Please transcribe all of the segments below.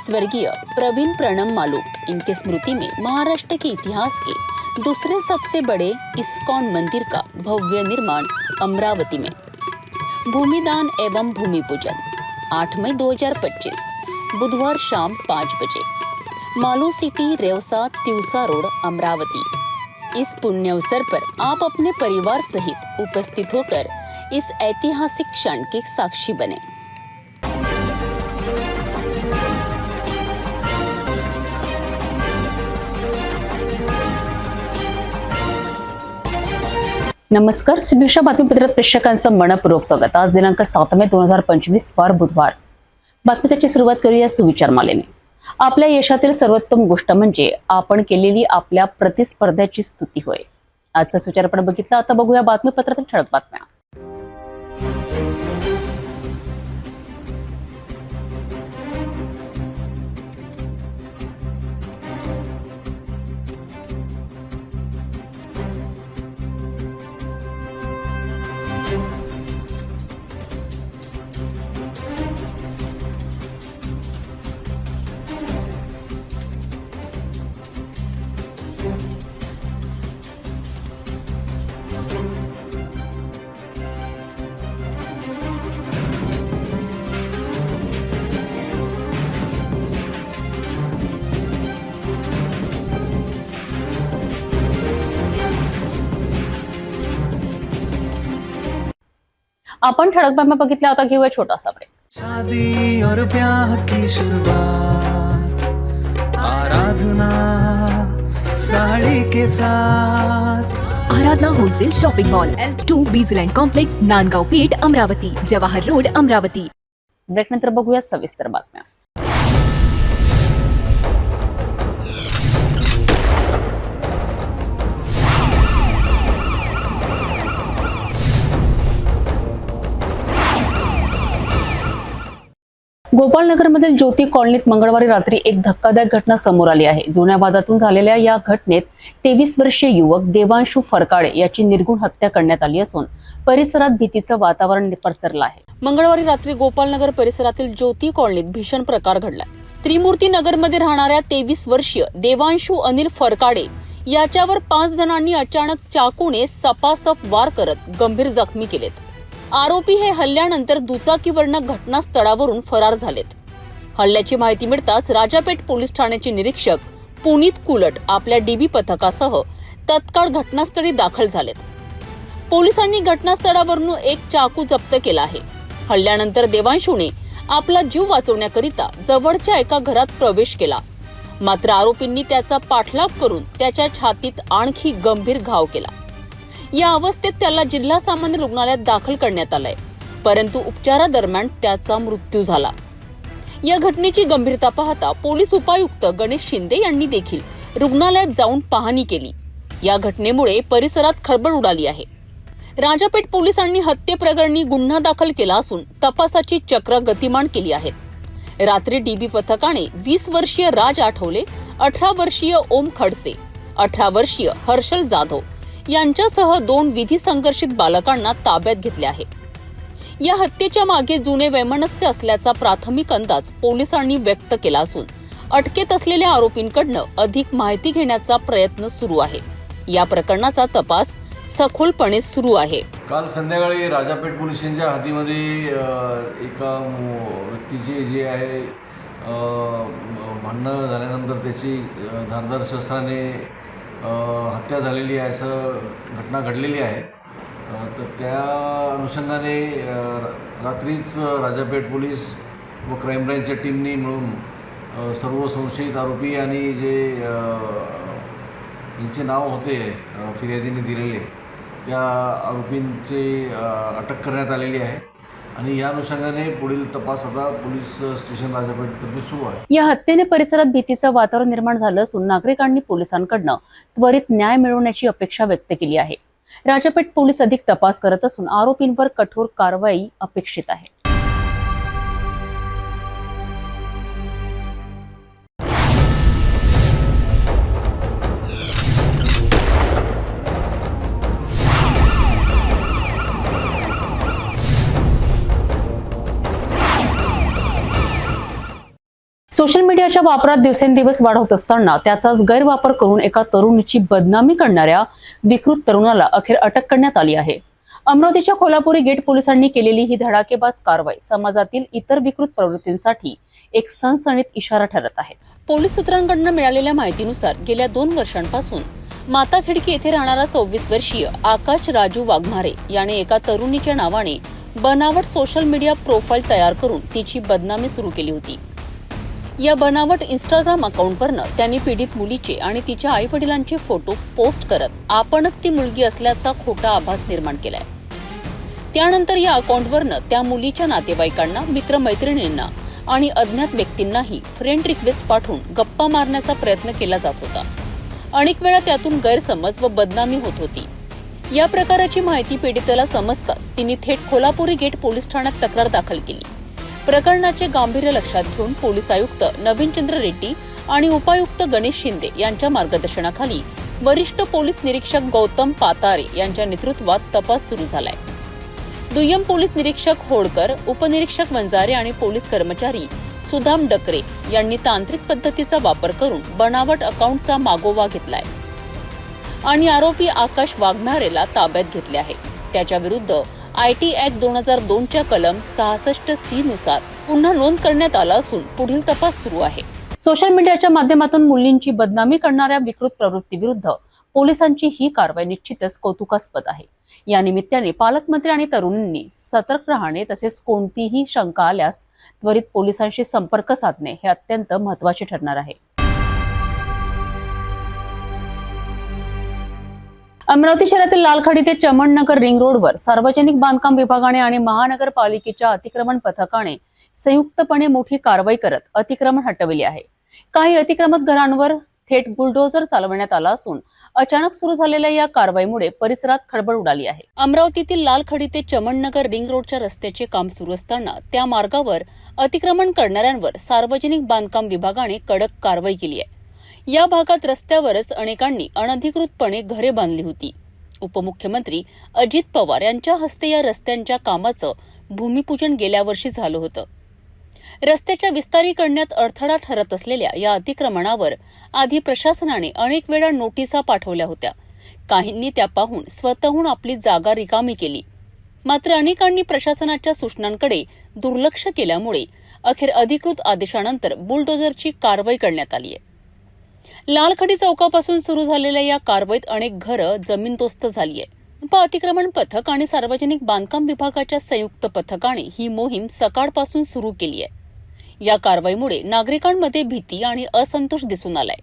स्वर्गीय प्रवीण प्रणम मालू इनकी स्मृति में महाराष्ट्र के इतिहास के दूसरे सबसे बड़े इस्कॉन मंदिर का भव्य निर्माण अमरावती में भूमिदान एवं भूमि पूजन 8 मई 2025 बुधवार शाम 5 बजे मालू सिटी रेवसा तिवसा रोड अमरावती। इस पुण्य अवसर पर आप अपने परिवार सहित उपस्थित होकर इस ऐतिहासिक क्षण के साक्षी बने। नमस्कार, सुदृश्य बातमीपत्रात प्रेक्षकांचं मनपूर्वक स्वागत। आज दिनांक 7 मे 2025 वार बुधवार। बातमीची सुरुवात करूया सुविचारमालेने। आपल्या यशातील सर्वोत्तम गोष्ट म्हणजे आपण केलेली आपल्या प्रतिस्पर्ध्याची स्तुती होय। आजचा सुविचारपण बघितला, आता बघूया बातमीपत्रातील ठळक बातम्या। आपण ठळक बातम्या बघितल्या, आता घेऊया छोटासा ब्रेक। शादी और ब्याह की शुरुआत आराधना साड़ी के साथ। Aradhana wholesale shopping mall L2 Bijland complex Nandgaon Peth Amravati Jawahar road Amravati. Break नंतर बघूया सविस्तर बातम्या। गोपालनगरमधील ज्योती कॉलनीत मंगळवारी रात्री एक धक्कादायक घटना समोर आली आहे। जुन्या वादातून झालेल्या या घटनेत 23 वर्षीय युवक देवांशू फरकाडे याची निर्घृण हत्या करण्यात आली असून परिसरात भीतीचं वातावरण पसरलं आहे। मंगळवारी रात्री गोपालनगर परिसरातील ज्योती कॉलनीत भीषण प्रकार घडला। त्रिमूर्ती नगरमध्ये राहणाऱ्या 23 वर्षीय देवांशू अनिल फरकाडे याच्यावर 5 जणांनी अचानक चाकूने सपासप वार करत गंभीर जखमी केलेत। आरोपी हे हल्ल्यानंतर दुचाकीवरनं घटनास्थळावरून फरार झालेत। हल्ल्याची माहिती मिळताच राजापेठ पोलीस ठाण्याचे निरीक्षक पुनीत कुलट आपल्या डीबी पथकासह तत्काळ घटनास्थळी दाखल झालेत। पोलिसांनी घटनास्थळावरून एक चाकू जप्त केला आहे। हल्ल्यानंतर देवांशूने आपला जीव वाचवण्याकरिता जवळच्या एका घरात प्रवेश केला, मात्र आरोपींनी त्याचा पाठलाग करून त्याच्या छातीत आणखी गंभीर घाव केला। या अवस्थेत त्याला जिल्हा सामान्य रुग्णालयात दाखल करण्यात आलंय, परंतु उपचारादरम्यान त्याचा मृत्यू झाला। या घटनेची गंभीरता पाहता पोलीस उपायुक्त गणेश शिंदे यांनी देखील रुग्णालयात जाऊन पाहणी केली। या घटनेमुळे परिसरात खळबळ उडाली आहे। राजापेठ पोलिसांनी हत्येप्रकरणी गुन्हा दाखल केला असून तपासाची चक्र गतिमान केली आहेत। रात्री डीबी पथकाने 20 वर्षीय राज आठवले, 18 वर्षीय ओम खडसे, 18 वर्षीय हर्षल जाधव यांच्यासह 2 विधी संघर्षित बालकांना ताब्यात घेतले आहे। या हत्येच्या मागे जुने वैमनस्य असल्याचा प्राथमिक अंदाज पोलिसांनी व्यक्त केला असून अटकेत असलेल्या आरोपींकडनं अधिक माहिती घेण्याचा प्रयत्न सुरू आहे। या प्रकरणाचा तपास सखोलपणे सुरू आहे। काल संध्याकाळी राजापेठ पोलीस स्टेशनच्या हद्दीमध्ये एका व्यक्तीची जे आहे भांडणं झाल्यानंतर त्याची धारदार शस्त्राने हत्या झालेली आहे असं घटना घडलेली आहे। तर त्या अनुषंगाने रात्रीच राजापेठ पोलीस व क्राईम ब्रँचच्या टीमनी मिळून सर्व संशयित आरोपी आणि जे यांचे नाव होते फिर्यादीने दिलेले त्या आरोपींचे अटक करण्यात आलेली आहे आणि या अनुषंगाने पुढील तपास आता पोलीस स्टेशन राजापेठतर्फे सुरू आहे। या हत्येने परिसरात भीतीचं वातावरण निर्माण झालं असून नागरिकांनी पोलिसांकडनं त्वरित न्याय मिळवण्याची अपेक्षा व्यक्त केली आहे। राजापेठ पोलीस अधिक तपास करत असून आरोपींवर कठोर कारवाई अपेक्षित आहे। सोशल मीडियाच्या वापरात दिवसेंदिवस वाढ होत असताना त्याचाच गैरवापर करून एका तरुणीची बदनामी करणाऱ्या विकृत तरुणाला अखेर अटक करण्यात आली आहे. अमरावतीच्या कोल्हापुरी गेट पोलिसांनी केलेली ही धडाकेबाज कारवाई समाजातील इतर विकृत प्रवृत्तींसाठी एक सनसणीत इशारा ठरत आहे. पोलीस सूत्रांकडून मिळालेल्या माहितीनुसार गेल्या 2 वर्षांपासून माताखेडकी येथे राहणारा 26 वर्षीय आकाश राजू वाघमारे याने एका तरुणीच्या नावाने बनावट सोशल मीडिया प्रोफाईल तयार करून तिची बदनामी सुरू केली होती. या बनावट इंस्टाग्राम अकाउंटवरनं त्यांनी पीडित मुलीचे आणि तिच्या आई वडिलांचे फोटो पोस्ट करत आपणच ती मुलगी असल्याचा खोटा आभास निर्माण केलाय. त्यानंतर या अकाउंटवरनं त्या मुलीच्या नातेवाईकांना, मित्रमैत्रिणींना आणि अज्ञात व्यक्तींनाही फ्रेंड रिक्वेस्ट पाठवून गप्पा मारण्याचा प्रयत्न केला जात होता. अनेक वेळा त्यातून गैरसमज व बदनामी होत होती. या प्रकाराची माहिती पीडितेला समजताच तिने थेट कोल्हापुरी गेट पोलीस ठाण्यात तक्रार दाखल केली. प्रकरणाचे गांभीर्य लक्षात घेऊन पोलीस आयुक्त नवीनचंद्र रेड्डी आणि उपायुक्त गणेश शिंदे यांच्या मार्गदर्शनाखाली वरिष्ठ पोलीस निरीक्षक गौतम पातारे यांच्या नेतृत्वात तपास सुरू झालाय. दुय्यम पोलीस निरीक्षक होडकर, उपनिरीक्षक वंजारे आणि पोलीस कर्मचारी सुदाम डकरे यांनी तांत्रिक पद्धतीचा वापर करून बनावट अकाउंटचा मागोवा घेतलाय आणि आरोपी आकाश वाघमारेला ताब्यात घेतले आहे. त्याच्या विरुद्ध IT ऍक्ट 2002 च्या कलम 66C नुसार पुन्हा नोंद करण्यात आला असून पुढील तपास सुरू आहे. सोशल मीडियाच्या माध्यमातून मुलींची बदनामी करणाऱ्या विकृत प्रवृत्तीविरुद्ध पोलिसांची ही कारवाई निश्चितच कौतुकास्पद आहे. या निमित्ताने पालकमंत्री आणि तरुणांनी सतर्क राहणे तसेच कोणतीही शंका आल्यास त्वरित पोलिसांशी संपर्क साधणे हे अत्यंत महत्त्वाचे ठरणार आहे. अमरावती शहरातील लालखडी ते चमननगर रिंग रोडवर सार्वजनिक बांधकाम विभागाने आणि महानगरपालिकेच्या अतिक्रमण पथकाने संयुक्तपणे मोठी कारवाई करत अतिक्रमण हटविले आहे. काही अतिक्रमित घरांवर थेट बुलडोझर चालवण्यात आला असून अचानक सुरू झालेल्या या कारवाईमुळे परिसरात खळबळ उडाली आहे. अमरावतीतील लालखडी ते चमननगर रिंग रोडच्या रस्त्याचे काम सुरू असताना त्या मार्गावर अतिक्रमण करणाऱ्यांवर सार्वजनिक बांधकाम विभागाने कडक कारवाई केली आहे. या भागात रस्त्यावरच अनेकांनी अनधिकृतपणे घरे बांधली होती. उपमुख्यमंत्री अजित पवार यांच्या हस्ते या रस्त्यांच्या कामाचं भूमिपूजन गेल्या वर्षी झालं होतं. रस्त्याच्या विस्तारीकरणात अडथळा ठरत असलेल्या या अतिक्रमणावर आधी प्रशासनाने अनेक वेळा नोटिसा पाठवल्या होत्या. काहींनी त्या पाहून स्वतःहून आपली जागा रिकामी केली. मात्र अनेकांनी प्रशासनाच्या सूचनांकडे दुर्लक्ष केल्यामुळे अखेर अधिकृत आदेशानंतर बुलडोझरची कारवाई करण्यात आली आहे. लालखडी चौकापासून सुरू झालेल्या या कारवाईत अनेक घरं जमीनदोस्त झाली आहे. अतिक्रमण पथक आणि सार्वजनिक बांधकाम विभागाच्या संयुक्त पथकाने ही मोहीम सकाळपासून सुरू केली आहे. या कारवाईमुळे नागरिकांमध्ये भीती आणि असंतोष दिसून आलाय.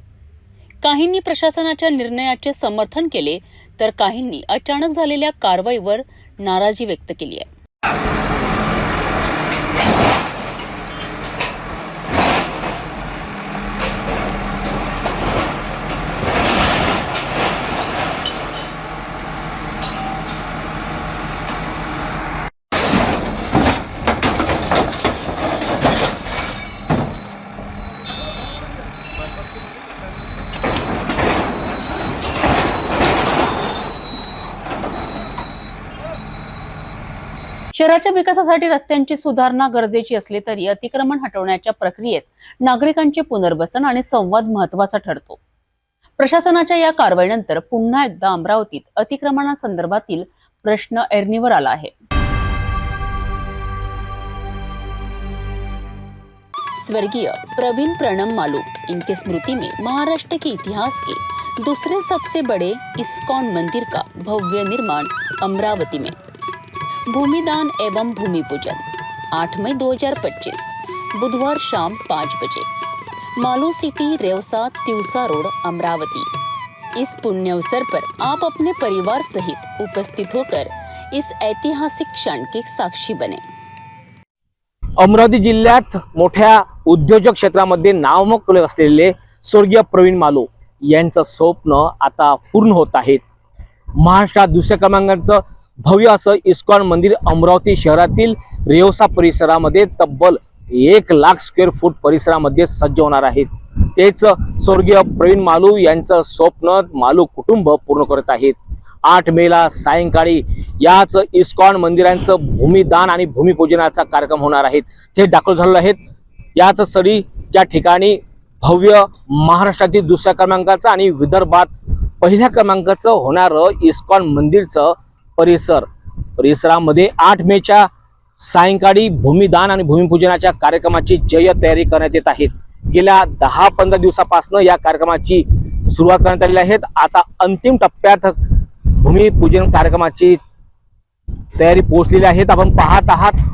काहींनी प्रशासनाच्या निर्णयाचे समर्थन केले तर काहींनी अचानक झालेल्या कारवाईवर नाराजी व्यक्त केली आहे. शहराच्या विकासासाठी रस्त्यांची सुधारणा गरजेची असली तरी अतिक्रमण हटवण्याच्या प्रक्रियेत नागरिकांचे पुनर्वसन आणि संवाद महत्त्वाचा ठरतो. प्रशासनाच्या या कारवाईनंतर पुन्हा एकदा अमरावतीत अतिक्रमणासंदर्भातील प्रश्न ऐरणीवर आला आहे. स्वर्गीय प्रवीण प्रणम मालू इनके स्मृति में महाराष्ट्र के इतिहास के दूसरे सबसे बड़े इस्कॉन मंदिर का भव्य निर्माण अमरावती में भूमिदान एवं भूमि पूजन 8 मई 2025 बुधवार शाम 5 बजे मालू सिटी, रेवसा, तिवसा रोड, अमरावती। इस पुण्य अवसर पर आप अपने परिवार सहित उपस्थित होकर इस ऐतिहासिक क्षण के साक्षी बने। अमरावती जिल्ह्यात मोठ्या उद्योजक क्षेत्रामध्ये नावमोक असलेले स्वर्गीय प्रवीण मालू यांचं स्वप्न आता पूर्ण होत आहे। महाराष्ट्रात दुसऱ्या क्रमांकाचं भव्य असं इस्कॉन मंदिर अमरावती शहरातील रेवसा परिसरामध्ये तब्बल 1 लाख स्क्वेअर फूट परिसरामध्ये सज्ज होणार आहे। तेच स्वर्गीय प्रवीण मालू यांचं स्वप्न मालू कुटुंब पूर्ण करत आहेत। 8 मेला सायंकाळी याच इस्कॉन मंदिरांचं भूमिदान आणि भूमिपूजनाचा कार्यक्रम होणार आहे। ते दाखल झालेले आहेत याच स्थळी ज्या ठिकाणी भव्य महाराष्ट्रातील दुसऱ्या क्रमांकाचं आणि विदर्भात पहिल्या क्रमांकाचं होणारं इस्कॉन मंदिरचं परिसरामध्ये 8 मेच्या सायंकाळी भूमिदान आणि भूमिपूजनाच्या कार्यक्रमाची जय्यत तयारी करण्यात येत आहे. गेल्या 10-15 दिवसापासून या कार्यक्रमाची सुरुवात करण्यात आलेली आहे. आता अंतिम टप्प्यात भूमिपूजन कार्यक्रमाची तयारी पोहोचलेली आहे. आपण पाहत आहात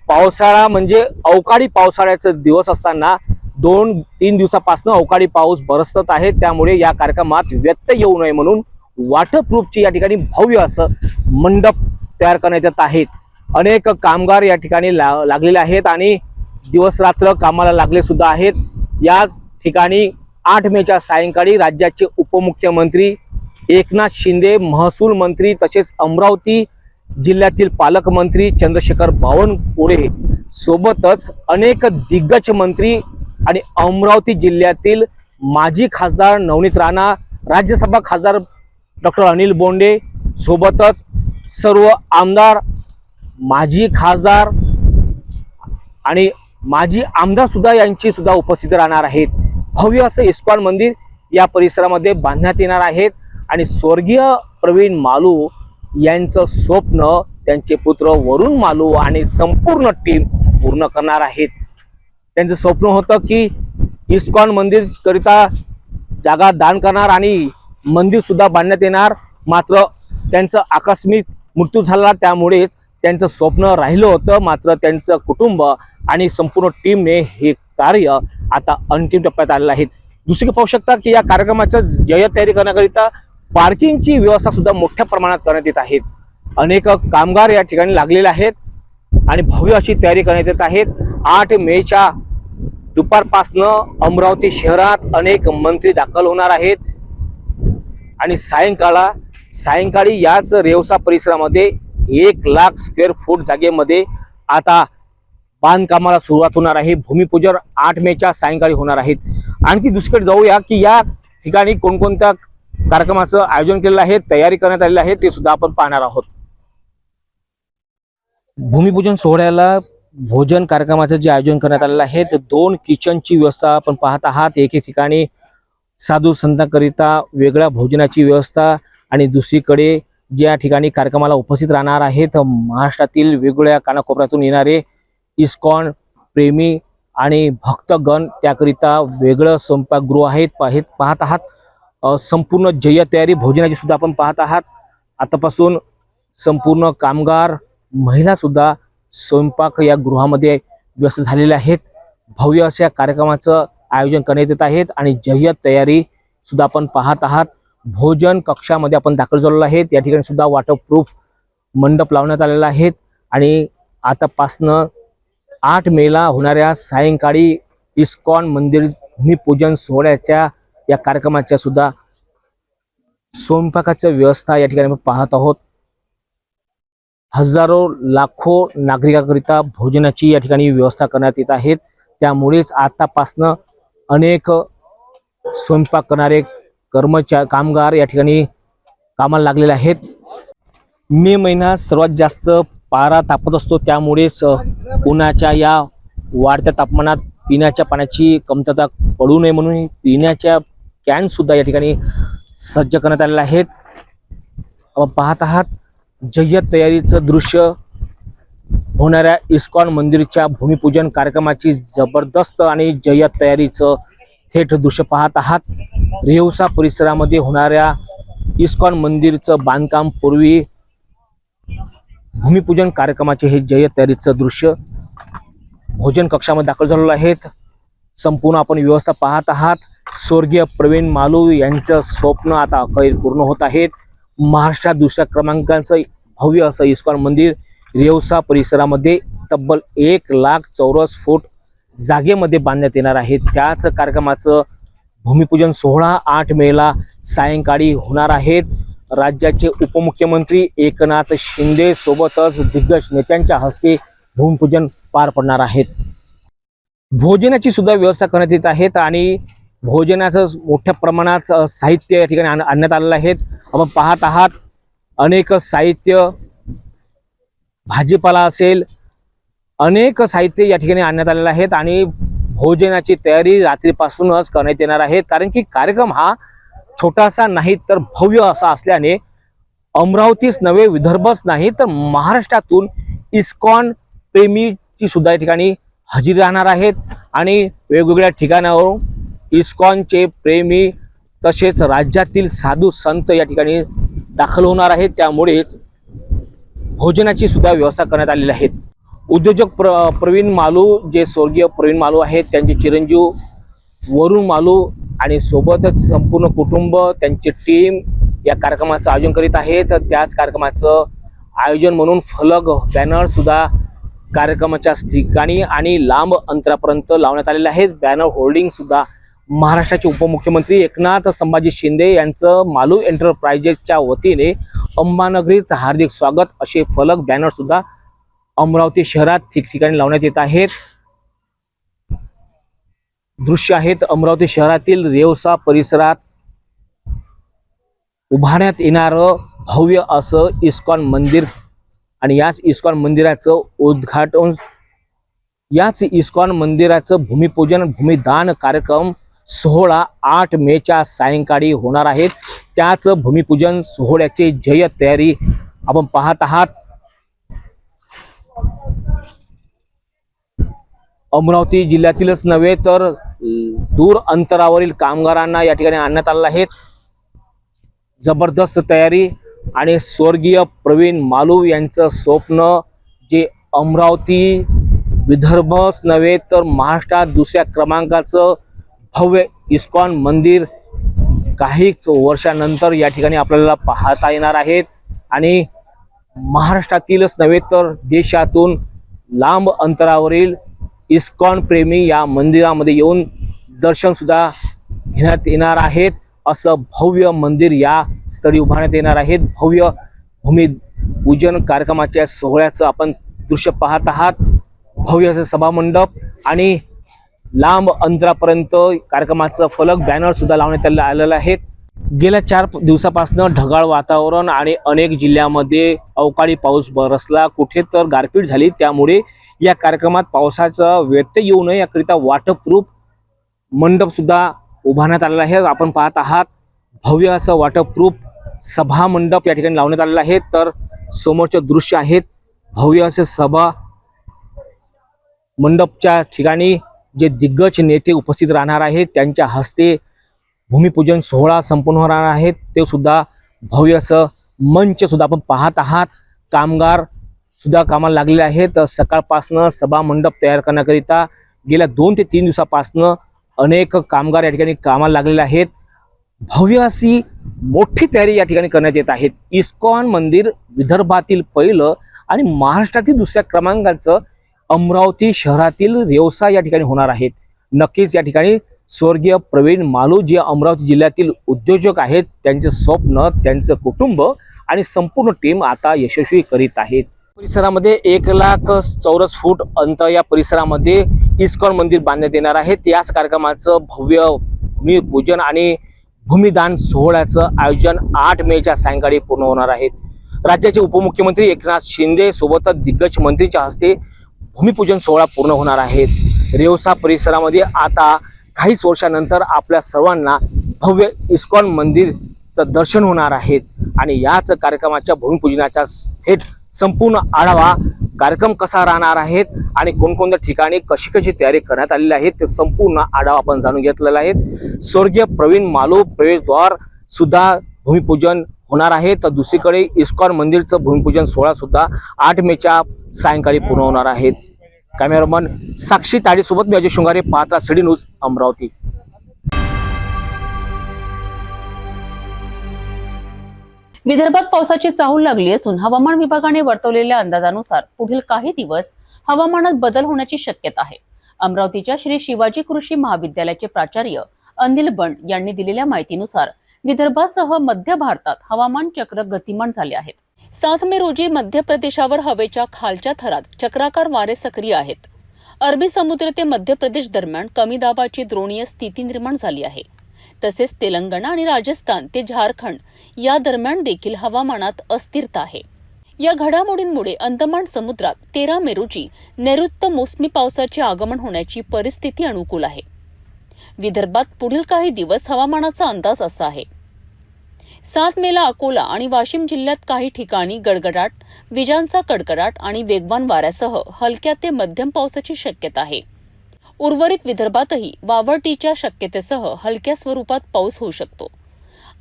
पावसाळा म्हणजे अवकाळी पावसाळ्याचे दिवस असताना 2-3 दिवसापासून अवकाळी पाऊस बरसत आहे. त्यामुळे या कार्यक्रमात व्यत्यय येऊ नये म्हणून वॉटरप्रूफची या ठिकाणी भव्य असं मंडप तयार करण्यात येत आहेत. अनेक कामगार या ठिकाणी लागलेले आहेत आणि दिवस रात्र कामाला लागले सुद्धा आहेत. याच ठिकाणी 8 मेच्या सायंकाळी राज्याचे उपमुख्यमंत्री एकनाथ शिंदे, महसूल मंत्री तसेच अमरावती जिल्ह्यातील पालकमंत्री चंद्रशेखर बावनकुळे सोबतच अनेक दिग्गज मंत्री आणि अमरावती जिल्ह्यातील माजी खासदार नवनीत राणा, राज्यसभा खासदार डॉक्टर अनिल बोंडे सोबतच सर्व आमदार, माजी खासदार आणि माजी आमदार सुद्धा यांची सुद्धा उपस्थिती राहणार आहेत. भव्य असं इस्कॉन मंदिर या परिसरामध्ये बांधण्यात येणार आहेत आणि स्वर्गीय प्रवीण मालू यांचं स्वप्न त्यांचे पुत्र वरुण मालू आणि संपूर्ण टीम पूर्ण करणार आहेत. त्यांचं स्वप्न होतं की इस्कॉन मंदिर करिता जागा दान करणार आणि मंदिर सुद्धा बांधण्यात येणार. मात्र त्यांचं आकस्मिक मृत्यू झाला, त्यामुळेच त्यांचं स्वप्न राहिलं होतं. मात्र त्यांचं कुटुंब आणि संपूर्ण टीमने हे कार्य आता अंतिम टप्प्यात आलेलं आहे. दुसरी पाहू शकता की या कार्यक्रमाचं जय्यत तयारी करण्याकरिता पार्किंगची व्यवस्था सुद्धा मोठ्या प्रमाणात करण्यात येत आहे. अनेक कामगार या ठिकाणी लागलेले आहेत आणि भव्य अशी तयारी करण्यात येत आहेत. 8 मेच्या दुपारपासनं अमरावती शहरात अनेक मंत्री दाखल होणार आहेत आणि सायंकाळी याच रेवसा परिसरामध्ये 1 लाख स्क्वेअर फूट जागेमध्ये आता बांधकामाला सुरुवात होणार आहे. भूमिपूजन 8 मेच्या सायंकाळी होणार आहेत. आणखी दुसरीकडे जाऊया की या ठिकाणी कोणकोणत्या कार्यक्रमाचं आयोजन केलेलं आहे, तयारी करण्यात आलेली आहे, ते सुद्धा आपण पाहणार आहोत. भूमिपूजन सोहळ्याला भोजन कार्यक्रमाचं जे आयोजन करण्यात आलेलं आहे, 2 किचनची व्यवस्था आपण पाहत आहात. एके ठिकाणी साधू संतांकरिता वेगळ्या भोजनाची व्यवस्था आणि दुसरीकडे ज्या ठिकाणी कार्यक्रमाला उपस्थित राहणार आहेत महाराष्ट्रातील वेगवेगळ्या कानाकोपऱ्यातून येणारे इस्कॉन प्रेमी आणि भक्तगण, त्याकरिता वेगळं स्वयंपाकगृह आहेत. पाहत आहात संपूर्ण जय्यत तयारी भोजनाची सुद्धा आपण पाहत आहात. आतापासून संपूर्ण कामगार, महिला सुद्धा स्वयंपाक या गृहामध्ये व्यस्त झालेले आहेत. भव्य अशा कार्यक्रमाचं आयोजन करण्यात येत आहेत आणि जय्यत तयारी सुद्धा आपण पाहत आहात. भोजन कक्षामध्ये आपण दाखल झालेलो आहेत. या ठिकाणी सुद्धा वॉटरप्रूफ मंडप लावण्यात आलेला आहे आणि आतापासनं 8 मेला होणाऱ्या सायंकाळी इस्कॉन मंदिर भूमिपूजन सोहळ्याच्या या कार्यक्रमाच्या सुद्धा स्वयंपाकाची व्यवस्था या ठिकाणी आपण पाहत आहोत. हजारो लाखो नागरिकांकरिता भोजनाची या ठिकाणी व्यवस्था करण्यात येत आहेत. त्यामुळेच आतापासनं अनेक स्वयंपाक करणारे कामगार या ठिकाणी कामाला लागलेले आहेत. मे महिना सर्वात जास्त पारा तापत असतो, त्यामुळेच उन्हाच्या या वाढत्या तापमानात पिण्याच्या पाण्याची कमतरता पडू नये म्हणून पिण्याच्या कॅन सुद्धा या ठिकाणी सज्ज करण्यात आलेले आहेत. आपण पाहत आहात जय्यत तयारीचं दृश्य होणाऱ्या इस्कॉन मंदिरच्या भूमिपूजन कार्यक्रमाची जबरदस्त आणि जय्यत तयारीचं थेट दृश्य पाहत आहात. रेवसा परिसरामध्ये होणाऱ्या इस्कॉन मंदिरचं बांधकाम पूर्वी भूमिपूजन कार्यक्रमाचे हे जय्यत तयारीचं दृश्य भोजन कक्षामध्ये दाखल झालेलं आहे. संपूर्ण आपण व्यवस्था पाहत आहात. स्वर्गीय प्रवीण मालू यांचं स्वप्न आता अखेर पूर्ण होत आहेत. महाराष्ट्रात दुसऱ्या क्रमांकाचं भव्य असं इस्कॉन मंदिर रेवसा परिसरामध्ये तब्बल 1 लाख चौरस फूट जागेमध्ये बांधण्यात येणार आहे. त्याच कार्यक्रमाचं भूमिपूजन सोहळा 8 मेला सायंकाळी होणार आहेत. राज्याचे उपमुख्यमंत्री एकनाथ शिंदे सोबतच दिग्गज नेत्यांच्या हस्ते भूमिपूजन पार पडणार आहेत. भोजनाची सुद्धा व्यवस्था करण्यात येत आहेत आणि भोजनाचं मोठ्या प्रमाणात साहित्य या ठिकाणी आणण्यात आलेलं आहे. आपण पाहत आहात अनेक साहित्य, भाजीपाला असेल, अनेक साहित्य या ठिकाणी आणण्यात आलेलं आहेत आणि भोजनाची तयारी रात्रीपासूनच करण्यात येणार आहे, कारण की कार्यक्रम हा छोटासा नाही तर भव्य असा असल्याने अमरावतीच नव्हे, विदर्भच नाही तर महाराष्ट्रातून इस्कॉन प्रेमीची सुद्धा या ठिकाणी हजेरी राहणार आहेत आणि वेगवेगळ्या ठिकाणावरून इस्कॉनचे प्रेमी तसेच राज्यातील साधू संत या ठिकाणी दाखल होणार आहेत. त्यामुळेच भोजनाची सुद्धा व्यवस्था करण्यात आलेली आहे. उद्योजक प्रवीण मालू, जे स्वर्गीय प्रवीण मालू आहेत, त्यांचे चिरंजीव वरुण मालू आणि सोबतच संपूर्ण कुटुंब, त्यांची टीम या कार्यक्रमाचं आयोजन करीत आहेत. त्याच कार्यक्रमाचं आयोजन म्हणून फलक, बॅनर सुद्धा कार्यक्रमाच्या ठिकाणी आणि लांब अंतरापर्यंत लावण्यात आलेले आहेत. बॅनर होल्डिंग सुद्धा महाराष्ट्राचे उपमुख्यमंत्री एकनाथ संभाजी शिंदे यांचं मालू एंटरप्राइजेसच्या वतीने अंबानगरीत हार्दिक स्वागत असे फलक, बॅनर सुद्धा अमरावती शहरात ठिकठिकाणी लावण्यात येत आहेत. दृश्य आहेत अमरावती शहरातील रेवसा परिसरात उभारण्यात येणारं भव्य असं इस्कॉन मंदिर आणि याच इस्कॉन मंदिराचं उद्घाटन, याच इस्कॉन मंदिराचं भूमिपूजन, भूमिदान कार्यक्रम सोहळा 8 मेच्या सायंकाळी होणार आहेत. त्याच भूमिपूजन सोहळ्याची जय्यत तयारी आपण पाहत आहात. अमरावती जिल्ह्यातीलच नव्हे तर दूर अंतरावरील कामगारांना या ठिकाणी आणण्यात आलेलं आहे. जबरदस्त तयारी आणि स्वर्गीय प्रवीण मालू यांचं स्वप्न, जे अमरावती विदर्भच नव्हे तर महाराष्ट्रात दुसऱ्या क्रमांकाचं भव्य इस्कॉन मंदिर काहीच वर्षानंतर या ठिकाणी आपल्याला पाहता येणार आहेत आणि महाराष्ट्रातीलच नव्हे तर देशातून लांब अंतरावरील इस्कॉन प्रेमी या मंदिरामध्ये येऊन दर्शन सुद्धा घेण्यात येणार आहेत. असं भव्य मंदिर या स्थळी उभारण्यात येणार आहेत. भव्य भूमिपूजन कार्यक्रमाच्या सोहळ्याचं आपण दृश्य पाहत आहात. भव्य असं सभामंडप आणि लांब अंतरापर्यंत कार्यक्रमाचं फलक, बॅनर सुद्धा लावण्यात आलेलं आहे. गेल्या 4 दिवसापासून ढगाळ वातावरण आणि अनेक जिल्ह्यामध्ये अवकाळी पाऊस बरसला, कुठे तर गारपीट झाली. त्यामुळे या कार्यक्रमात पावसाचा व्यत्यय येऊ नये याकरिता वॉटरप्रूफ मंडप सुद्धा उभारण्यात आलेला आहे. आपण पाहत आहात भव्य असं वॉटरप्रूफ सभा मंडप या ठिकाणी लावण्यात आलेला आहे. तर समोरचे दृश्य आहेत भव्य असे सभा मंडपच्या ठिकाणी जे दिग्गज नेते उपस्थित राहणार आहेत, त्यांच्या हस्ते भूमिपूजन सोहळा संपन्न होणार आहेत. ते सुद्धा भव्य असं मंच सुद्धा आपण पाहत आहात. कामगार सुद्धा कामाला लागलेले आहेत. सकाळपासनं सभा मंडप तयार करण्याकरिता गेल्या 2 ते 3 दिवसापासनं अनेक कामगार या ठिकाणी कामाला लागलेले आहेत. भव्य अशी मोठी तयारी या ठिकाणी करण्यात येत आहे. इस्कॉन मंदिर विदर्भातील पहिलं आणि महाराष्ट्रातील दुसऱ्या क्रमांकाचं अमरावती शहरातील रेवसा या ठिकाणी होणार आहेत. नक्कीच या ठिकाणी स्वर्गीय प्रवीण मालू, जे अमरावती जिल्ह्यातील उद्योजक आहेत, त्यांचे स्वप्न, त्यांचं कुटुंब आणि संपूर्ण टीम आता यशस्वी करीत आहेत. परिसरामध्ये 1 लाख चौरस फूट अंतर या परिसरामध्ये इस्कॉन मंदिर बांधण्यात येणार आहे. याच कार्यक्रमाचं भव्य भूमिपूजन आणि भूमिदान सोहळ्याचं आयोजन 8 मेच्या सायंकाळी पूर्ण होणार आहे. राज्याचे उपमुख्यमंत्री एकनाथ शिंदे सोबतच दिग्गज मंत्रीच्या हस्ते भूमिपूजन सोहळा पूर्ण होणार आहे. रेवसा परिसरामध्ये आता काहीच वर्षानंतर आपल्या सर्वांना भव्य इस्कॉन मंदिरचं दर्शन होणार आहे आणि याच कार्यक्रमाच्या भूमिपूजनाचा थेट संपूर्ण आढावा, कार्यक्रम कसा राहणार आहे आणि कोणकोणत्या ठिकाणी कशी कशी तयारी करण्यात आलेली आहे ते संपूर्ण आढावा आपण जाणून घेतलेला आहे. स्वर्गीय प्रवीण मालू प्रवेशद्वार सुद्धा भूमिपूजन होणार आहे, तर दुसरीकडे इस्कॉन मंदिरचं भूमिपूजन सोहळा सुद्धा 8 मेच्या सायंकाळी पूर्ण होणार आहे. कॅमेरामन साक्षी ताडीसोबत मी अजय शृंगारे, पाहता सिटी न्यूज अमरावती. विदर्भात पावसाची चाहूल लागली असून हवामान विभागाने वर्तवलेल्या अंदाजानुसार पुढील काही दिवस हवामानात बदल होण्याची शक्यता आहे. अमरावतीच्या श्री शिवाजी कृषी महाविद्यालयाचे प्राचार्य अनिल बंड यांनी दिलेल्या माहितीनुसार विदर्भासह मध्य भारतात हवामान चक्र गतिमान झाले आहेत. 7 मे रोजी मध्य प्रदेशावर हवेच्या खालच्या थरात चक्राकार वारे सक्रिय आहेत. अरबी समुद्र ते मध्य प्रदेश दरम्यान कमी दाबाची द्रोणीय स्थिती निर्माण झाली आहे. तसेच तेलंगणा आणि राजस्थान ते झारखंड या दरम्यान देखील हवामानात अस्थिरता आहे. या घडामोडींमुळे अंदमान समुद्रात 13 मे रोजी नैऋत्य मोसमी पावसाचे आगमन होण्याची परिस्थिती अनुकूल आहे. विदर्भात पुढील काही दिवस हवामानाचा अंदाज असा आहे. 7 मेला अकोला आणि वाशिम जिल्ह्यात काही ठिकाणी गडगडाट, विजांचा कडकडाट आणि वेगवान वाऱ्यासह हलक्या ते मध्यम पावसाची शक्यता आहे. उर्वरित विदर्भातही वावरटीच्या शक्यतेसह हलक्या स्वरूपात पाऊस होऊ शकतो.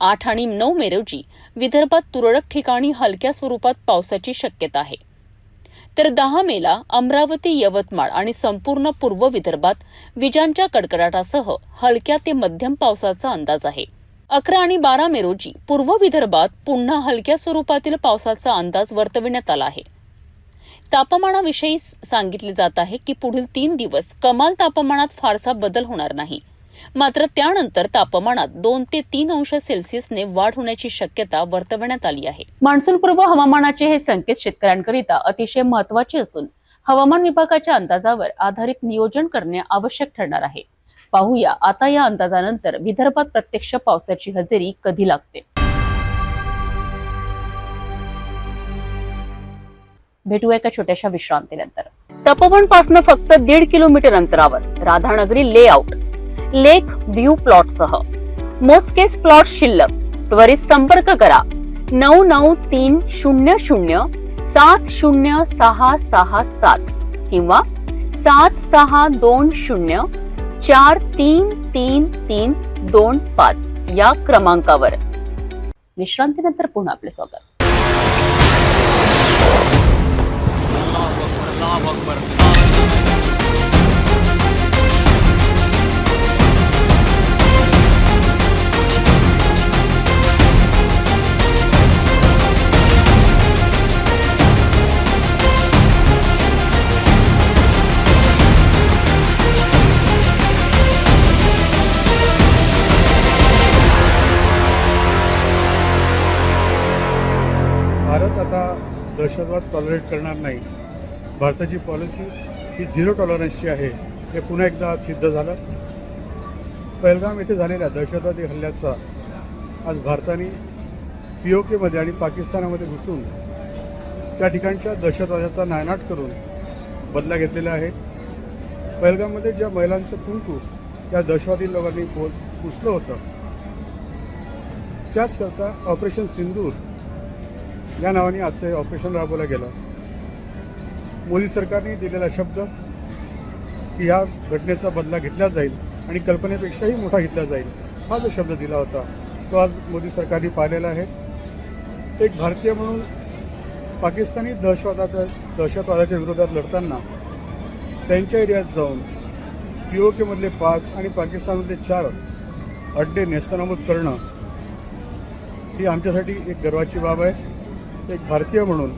8 आणि 9 मे रोजी विदर्भात तुरळक ठिकाणी हलक्या स्वरूपात पावसाची शक्यता आहे. तर 10 मेला अमरावती, यवतमाळ आणि संपूर्ण पूर्व विदर्भात विजांच्या कडकडाटासह हलक्या ते मध्यम पावसाचा अंदाज आहे. 11 आणि 12 मे रोजी पूर्व विदर्भात पुन्हा हलक्या स्वरूपातील पावसाचा अंदाज वर्तविण्यात आला आहे. तापमानाविषयी सांगितले जात आहे की पुढील 3 दिवस कमाल तापमानात फारसा बदल होणार नाही. मात्र त्यानंतर तापमानात 2 ते 3 अंश सेल्सिअसने वाढ होण्याची शक्यता वर्तवण्यात आली आहे. मान्सूनपूर्व हवामानाचे हे संकेत शेतकऱ्यांकरिता अतिशय महत्त्वाचे असून हवामान विभागाच्या अंदाजावर आधारित नियोजन करणे आवश्यक ठरणार आहे. पाहूया आता या अंदाजानंतर विदर्भात प्रत्यक्ष पावसाची हजेरी कधी लागते. भेटूया एका छोट्याशा विश्रांतीनंतर. तपोवनपासून फक्त 1.5 किलोमीटर अंतरावर राधानगरी लेआउट लेक व्ह्यू प्लॉटसह मोजकेच प्लॉट शिल्लक. त्वरित संपर्क करा 9930706667 किंवा 7620433325 या क्रमांकावर. विश्रांतीनंतर पुन्हा आपले स्वागत. भारत आता दहशतवाद टॉलरेट करणार नाही. भारताची पॉलिसी ही 0 टॉलरन्सची आहे. हे पुन्हा एकदा आज सिद्ध झालं. पहलगाम येथे झालेल्या दहशतवादी हल्ल्याचा आज भारताने POKमध्ये आणि पाकिस्तानामध्ये घुसून त्या ठिकाणच्या दहशतवादाचा नायनाट करून बदला घेतलेला आहे. पहलगाममध्ये ज्या महिलांचं कुंकू त्या दहशतवादी लोकांनी पुसलं होतं, त्याचकरता ऑपरेशन सिंदूर या नावाने आजचं हे ऑपरेशन राबवलं गेलं. मोदी सरकारने दिलेला शब्द की ह्या घटनेचा बदला घेतला जाईल आणि कल्पनेपेक्षाही मोठा घेतला जाईल, हा जो शब्द दिला होता तो आज मोदी सरकारने पाळलेला आहे. एक भारतीय म्हणून पाकिस्तानी दहशतवादाच्या विरोधात लढताना त्यांच्या एरियात जाऊन POKमधले 5 आणि पाकिस्तानमधले 4 अड्डे नेस्तनाबूत करणं ही आमच्यासाठी एक गर्वाची बाब आहे. एक भारतीय म्हणून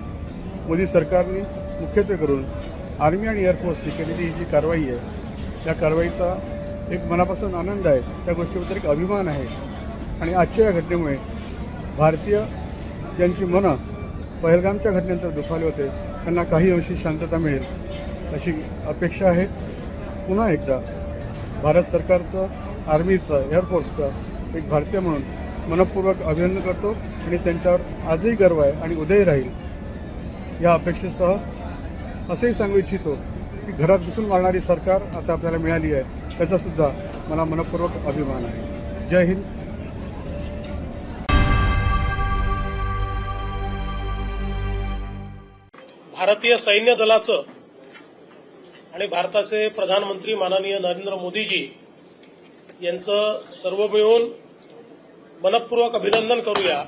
मोदी सरकारने मुख्यत्वे करून आर्मी आणि एअरफोर्सने केलेली ही जी कारवाई आहे, त्या कारवाईचा एक मनापासून आनंद आहे. त्या गोष्टीबद्दल एक अभिमान आहे. आणि आजच्या या घटनेमुळे भारतीय ज्यांची मनं पहलगामच्या घटनेनंतर दुखावले होते, त्यांना काही अंशी शांतता मिळेल अशी अपेक्षा आहे. पुन्हा एकदा भारत सरकारचं, आर्मीचं, एअरफोर्सचं एक भारतीय म्हणून मनपूर्वक अभिनंदन करतो आणि त्यांच्यावर आजही गर्व आहे आणि उदय राहील या अपेक्षेसह असंही सांगू इच्छितो की घरात घुसून मारणारी सरकार आता आपल्याला मिळाली आहे, त्याचासुद्धा मला मनपूर्वक अभिमान आहे. जय हिंद. भारतीय सैन्य दलाचं आणि भारताचे प्रधानमंत्री माननीय नरेंद्र मोदीजी यांचं सर्व मिळून मनपूर्वक अभिनंदन करूया.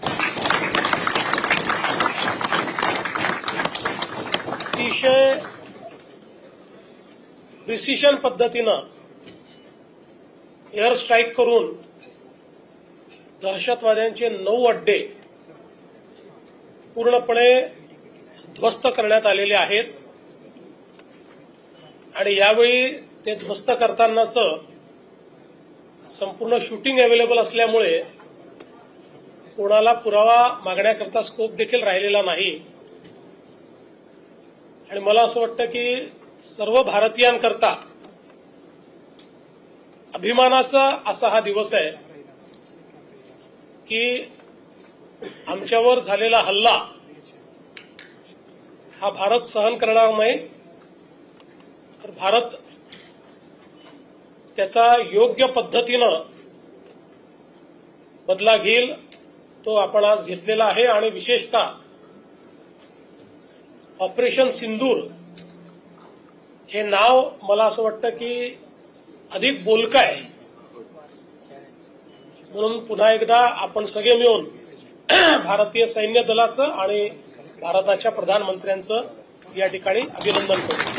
अतिशय प्रिसिशन पद्धतीनं एअर स्ट्राईक करून दहशतवाद्यांचे 9 अड्डे पूर्णपणे ध्वस्त करण्यात आलेले आहेत. आणि यावेळी ते ध्वस्त करतानाचं संपूर्ण शूटिंग अवेलेबल असल्यामुळे कोणाला पुरावा मागण्याकरता स्कोप देखील राहिलेला नाही. आणि मला असं वाटतं की सर्व भारतीयांकरता अभिमानाचा असा हा दिवस आहे की आमच्यावर झालेला हल्ला हा भारत सहन करणार नाही, तर भारत त्याचा योग्य पद्धतीनं बदला घेईल, तो आपण आज घेतलेला आहे. आणि विशेषतः ऑपरेशन सिंदूर हे नाव मला असं वाटतं की अधिक बोलकं आहे, म्हणून पुन्हा एकदा आपण सगळे मिळून भारतीय सैन्य दलाचं आणि भारताच्या प्रधानमंत्र्यांचं या ठिकाणी अभिनंदन करू.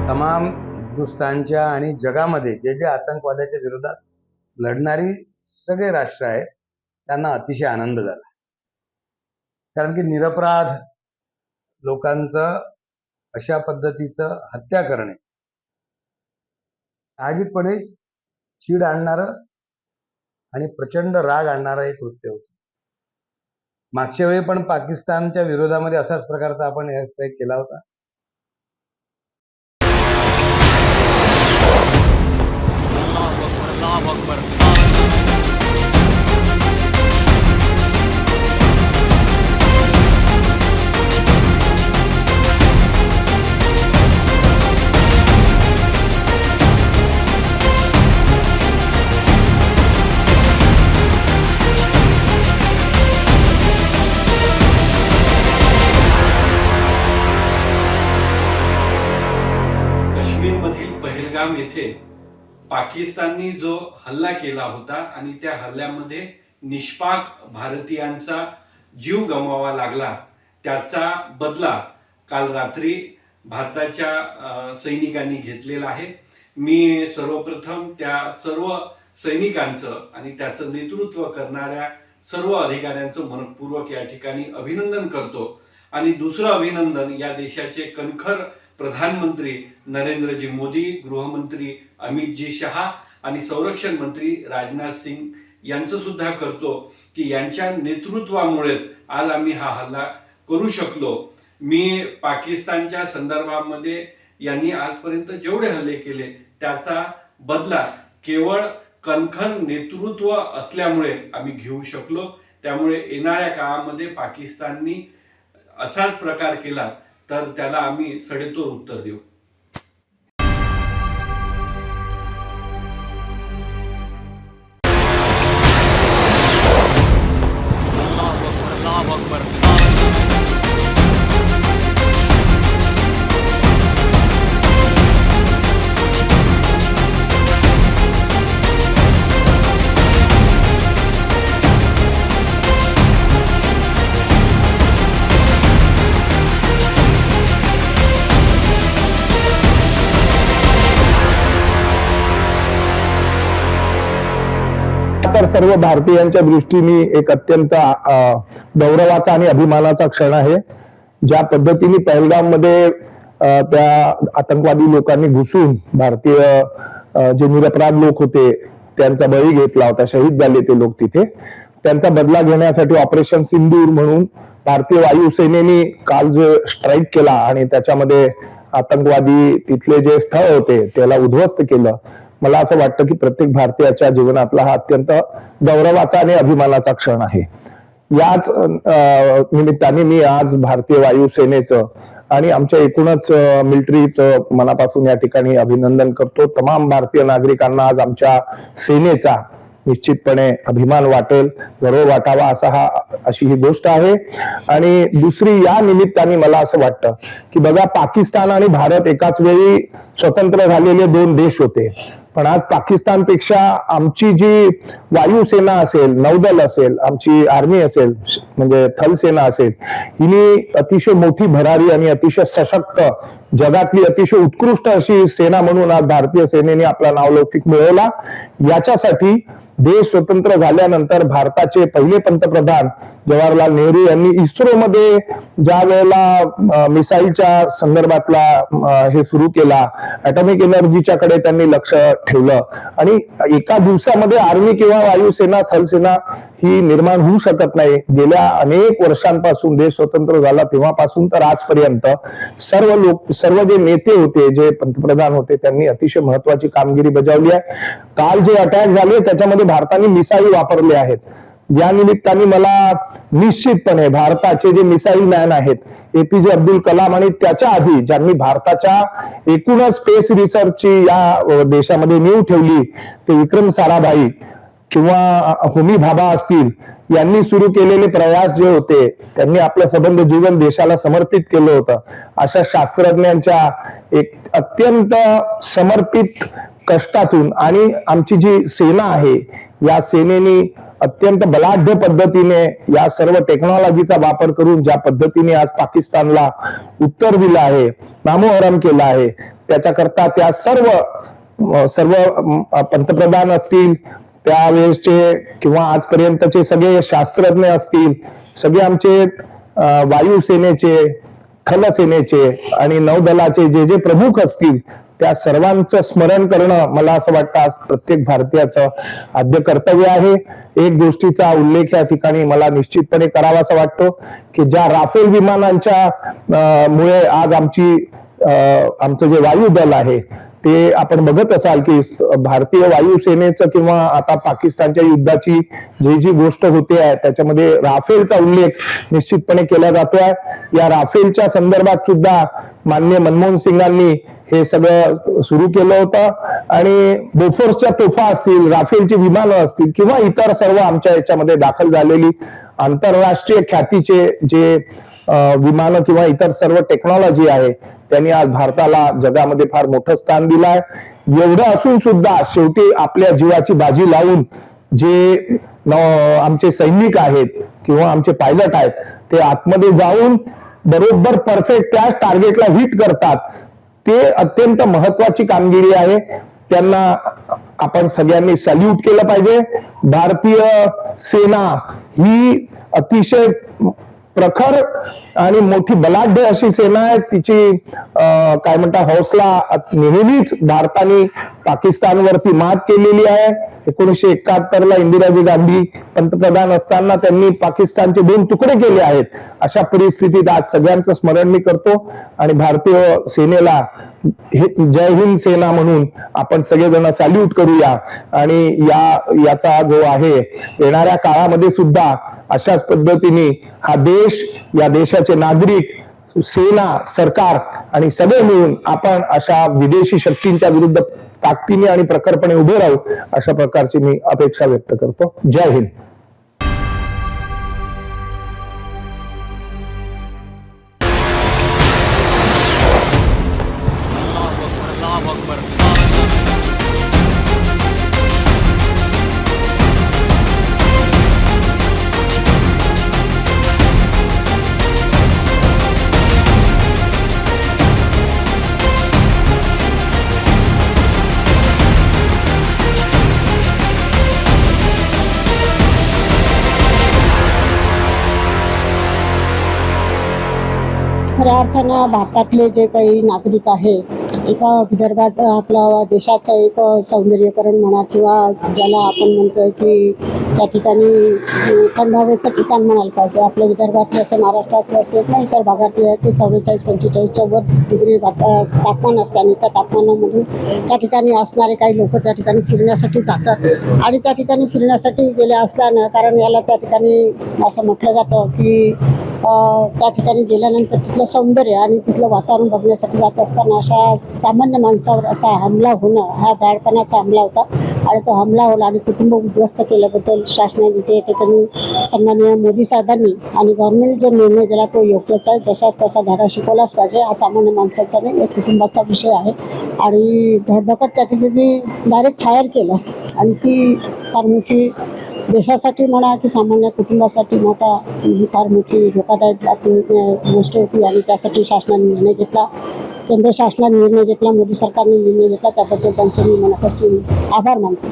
तमाम हिंदुस्थानच्या आणि जगामध्ये जे जे आतंकवादाच्या विरोधात लढणारी सगळे राष्ट्र आहेत त्यांना अतिशय आनंद झाला. कारण की निरपराध लोकांचं अशा पद्धतीचं हत्या करणे साहजिकपणे चीड आणणारं आणि प्रचंड राग आणणारं एक कृत्य होतं. मागच्या वेळी पण पाकिस्तानच्या विरोधामध्ये असाच प्रकारचा आपण एअर स्ट्राईक केला होता. काश्मीरमधील पहलगाम येथे पाकिस्ताननी जो हल्ला केला होता आणि त्या हल्ल्यामध्ये निष्पाक भारतीयांचा जीव गमवावा लागला, त्याचा बदला काल रात्री भारताच्या सैनिकांनी घेतलेला आहे. मी सर्वप्रथम त्या सर्व सैनिकांचं आणि त्याचं नेतृत्व करणाऱ्या सर्व अधिकाऱ्यांचं मनपूर्वक या ठिकाणी अभिनंदन करतो. आणि दुसरं अभिनंदन या देशाचे कणखर प्रधानमंत्री नरेंद्रजी मोदी, गृहमंत्री अमितजी शहा आणि संरक्षण मंत्री राजनाथ सिंग यांचं सुद्धा करतो की यांच्या नेतृत्वामुळेच आज आम्ही हा हल्ला करू शकलो. मी पाकिस्तानच्या संदर्भामध्ये यांनी आजपर्यंत जेवढे हल्ले केले त्याचा बदला केवळ कणखर नेतृत्व असल्यामुळे आम्ही घेऊ शकलो. त्यामुळे येणाऱ्या काळामध्ये पाकिस्ताननी असाच प्रकार केला तर त्याला आम्ही सडेतोड उत्तर देऊ. तर सर्व भारतीयांच्या दृष्टीने एक अत्यंत गौरवाचा आणि अभिमानाचा क्षण आहे. ज्या पद्धतीने पहलगाम मध्ये त्या आतंकवादी लोकांनी घुसून भारतीय जे निरपराध लोक होते त्यांचा बळी घेतला होता, शहीद झाले ते लोक तिथे, त्यांचा बदला घेण्यासाठी ऑपरेशन सिंदूर म्हणून भारतीय वायुसेनेने काल जो स्ट्राईक केला आणि त्याच्यामध्ये आतंकवादी तिथले जे स्थळ होते त्याला उद्ध्वस्त केलं. मला असं वाटतं की प्रत्येक भारतीयाच्या जीवनातला हा अत्यंत गौरवाचा आणि अभिमानाचा क्षण आहे. याच निमित्ताने मी आज भारतीय वायुसेनेचं आणि आमच्या एकूणच मिलिटरीचं मनापासून या ठिकाणी अभिनंदन करतो. तमाम भारतीय नागरिकांना आज आमच्या सेनेचा निश्चितपणे अभिमान वाटेल, गर्व वाटावा अशी ही गोष्ट आहे. आणि दुसरी या निमित्ताने मला असं वाटतं की बघा, पाकिस्तान आणि भारत एकाच वेळी स्वतंत्र झालेले दोन देश होते, पण आज पाकिस्तानपेक्षा आमची जी वायुसेना असेल, नौदल असेल, आमची आर्मी असेल, म्हणजे थलसेना असेल, हिने अतिशय मोठी भरारी आणि अतिशय सशक्त, जगातली अतिशय उत्कृष्ट अशी सेना म्हणून आज भारतीय सेनेने आपला नावलौकिक मिळवला. याच्यासाठी देश स्वतंत्र झाल्यानंतर भारताचे पहिले पंतप्रधान जवाहरलाल नेहरू यांनी इस्रोमध्ये ज्या वेळेला मिसाईलच्या संदर्भातला हे सुरू केला, ॲटॉमिक एनर्जीच्या कडे त्यांनी लक्ष ठेवलं आणि एका दिवसामध्ये आर्मी किंवा वायुसेना स्थलसेना ही निर्माण होऊ शकत नाही. गेल्या अनेक वर्षांपासून देश स्वतंत्र झाला तेव्हापासून तर आजपर्यंत सर्व जे नेते होते, जे पंतप्रधान होते, त्यांनी अतिशय महत्वाची कामगिरी बजावली आहे. काल जे अटॅक झाले त्याच्यामध्ये भारताने मिसाईल वापरले आहेत. या निमित्ताने मला निश्चितपणे भारताचे जे मिसाईल मॅन आहेत, APJ अब्दुल कलाम आणि त्याच्या आधी ज्यांनी भारताच्या एकूणच स्पेस रिसर्चची या देशामध्ये नीव ठेवली, ते विक्रम साराभाई किंवा होमी भाभा असतील, यांनी सुरू केलेले प्रयास जे होते, त्यांनी आपलं संबंध जीवन देशाला समर्पित केलं होतं. अशा शास्त्रज्ञांच्या एक अत्यंत समर्पित कष्टातून आणि आमची जी सेना आहे, या सेनेनी अत्यंत बलाढ्य पद्धतीने या सर्व टेक्नॉलॉजीचा वापर करून ज्या पद्धतीने आज पाकिस्तानला उत्तर दिलं आहे, नामोहरम केलं आहे, त्याच्याकरता त्या सर्व पंतप्रधान असतील, त्यावेळेसचे किंवा आजपर्यंतचे सगळे शास्त्रज्ञ असतील, सगळे आमचे वायुसेनेचे, थलसेनेचे आणि नौदलाचे जे प्रमुख असतील, त्या सर्वांचं स्मरण करणं मला असं वाटतं आज प्रत्येक भारतीयाचं आद्य कर्तव्य आहे. एक गोष्टीचा उल्लेख या ठिकाणी मला निश्चितपणे करावासा वाटतो की ज्या राफेल विमानांच्या मुळे आज आमचं जे वायुदल आहे ते आपण बघत असाल की भारतीय वायुसेनेचं किंवा आता पाकिस्तानच्या युद्धाची जी गोष्ट होते आहे त्याच्यामध्ये राफेलचा उल्लेख निश्चितपणे केला जातोय. या राफेलच्या संदर्भात सुद्धा माननीय मनमोहन सिंगांनी हे सगळं सुरू केलं होतं आणि बोफोर्सच्या तोफा असतील, राफेलची विमानं असतील किंवा इतर सर्व आमच्या याच्यामध्ये दाखल झालेली आंतरराष्ट्रीय ख्यातीचे जे विमानं किंवा इतर सर्व टेक्नॉलॉजी आहे, त्यांनी आज भारताला जगामध्ये फार मोठं स्थान दिलं आहे. एवढं असून सुद्धा शेवटी आपल्या जीवाची बाजी लावून जे आमचे सैनिक आहेत किंवा आमचे पायलट आहेत, ते आतमध्ये जाऊन बरोबर परफेक्ट त्या टार्गेटला हिट करतात. ते अत्यंत महत्वाची कामगिरी आहे. त्यांना आपण सगळ्यांनी सॅल्यूट केलं पाहिजे. भारतीय सेना ही अतिशय प्रखर आणि मोठी बलाढ्य अशी सेना आहे. तिची काय म्हणतात हौसला नेहमीच भारताने पाकिस्तानवरती मात केलेली आहे. 1971ला इंदिराजी गांधी पंतप्रधान असताना त्यांनी पाकिस्तानचे 2 तुकडे केले आहेत. अशा परिस्थितीत आज सगळ्यांचं स्मरण मी करतो आणि भारतीय सेनेला जय हिंद सेना म्हणून आपण सगळेजण सॅल्यूट करूया आणि याचा जो आहे येणाऱ्या काळामध्ये सुद्धा अशाच पद्धतीने हा देश, या देशाचे नागरिक, सेना, सरकार आणि सगळे मिळून आपण अशा विदेशी शक्तींच्या विरुद्ध ताकदीने आणि प्रखरपणे उभे राहू, अशा प्रकारची मी अपेक्षा व्यक्त करतो. जय हिंद. खऱ्या अर्थानं भारतातले जे काही नागरिक आहेत, एका विदर्भात आपल्या देशाचं एक सौंदर्यीकरण म्हणा किंवा ज्याला आपण म्हणतोय की त्या ठिकाणी थंड हवेचं ठिकाण म्हणायला पाहिजे. आपल्या विदर्भातले असे, महाराष्ट्रातले असे किंवा इतर भागातले ते 44-45च्या वर डिग्री तापमान असते आणि त्या तापमानामधून त्या ठिकाणी असणारे काही लोक त्या ठिकाणी फिरण्यासाठी जातात आणि त्या ठिकाणी फिरण्यासाठी गेले असल्यानं, कारण याला त्या ठिकाणी असं म्हटलं जातं की त्या ठिकाणी गेल्यानंतर तिथलं सौंदर्य आणि तिथलं वातावरण बघण्यासाठी जात असताना अशा सामान्य माणसावर असा हमला होणं हा भ्याडपणाचा हमला होता आणि तो हमला होला आणि कुटुंब उद्ध्वस्त केल्याबद्दल शासनाने जे ठिकाणी सन्माननीय मोदी साहेबांनी आणि गव्हर्नमेंट जो निर्णय दिला तो योग्यच आहे. जशाच तसा धडा शिकवलाच पाहिजे. हा सामान्य माणसाचा नाही, एक कुटुंबाचा विषय आहे आणि धडधकट त्या ठिकाणी डायरेक्ट फायर केलं आणि ती फार मोठी देशासाठी म्हणा की सामान्य कुटुंबासाठी फार मोठी धोकादायक गोष्ट होती आणि त्यासाठी शासनाने निर्णय घेतला, केंद्र शासनाने निर्णय घेतला, मोदी सरकारने निर्णय घेतला. त्याबद्दल त्यांचे मी मनापासून आभार मानतो.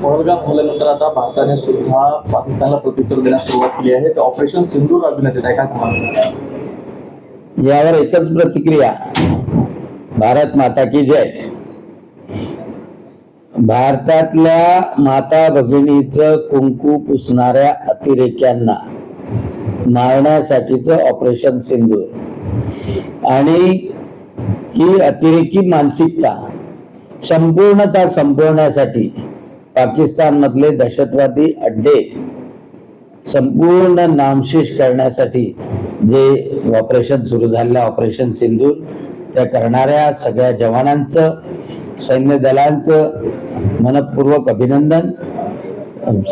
पहलगाम हल्ल्यानंतर आता भारताने सुद्धा पाकिस्तानला प्रत्युत्तर देण्यास सुरुवात केली आहे. ऑपरेशन सिंधूर राबविण्यात येत आहे, काय सांगणार? यावर एकच प्रतिक्रिया, भारत माता की जय. भारतातल्या माता भगिनीचं कुंकू पुसणाऱ्या अतिरेक्यांना मारण्यासाठीचं ऑपरेशन सिंदूर आणि ही अतिरेकी मानसिकता संपूर्णतः संपवण्यासाठी पाकिस्तानमधले दहशतवादी अड्डे संपूर्ण नामशेष करण्यासाठी जे ऑपरेशन सुरू झालेलं ऑपरेशन सिंदूर, त्या करणाऱ्या सगळ्या जवानांचं, सैन्य दलांचं मनपूर्वक अभिनंदन.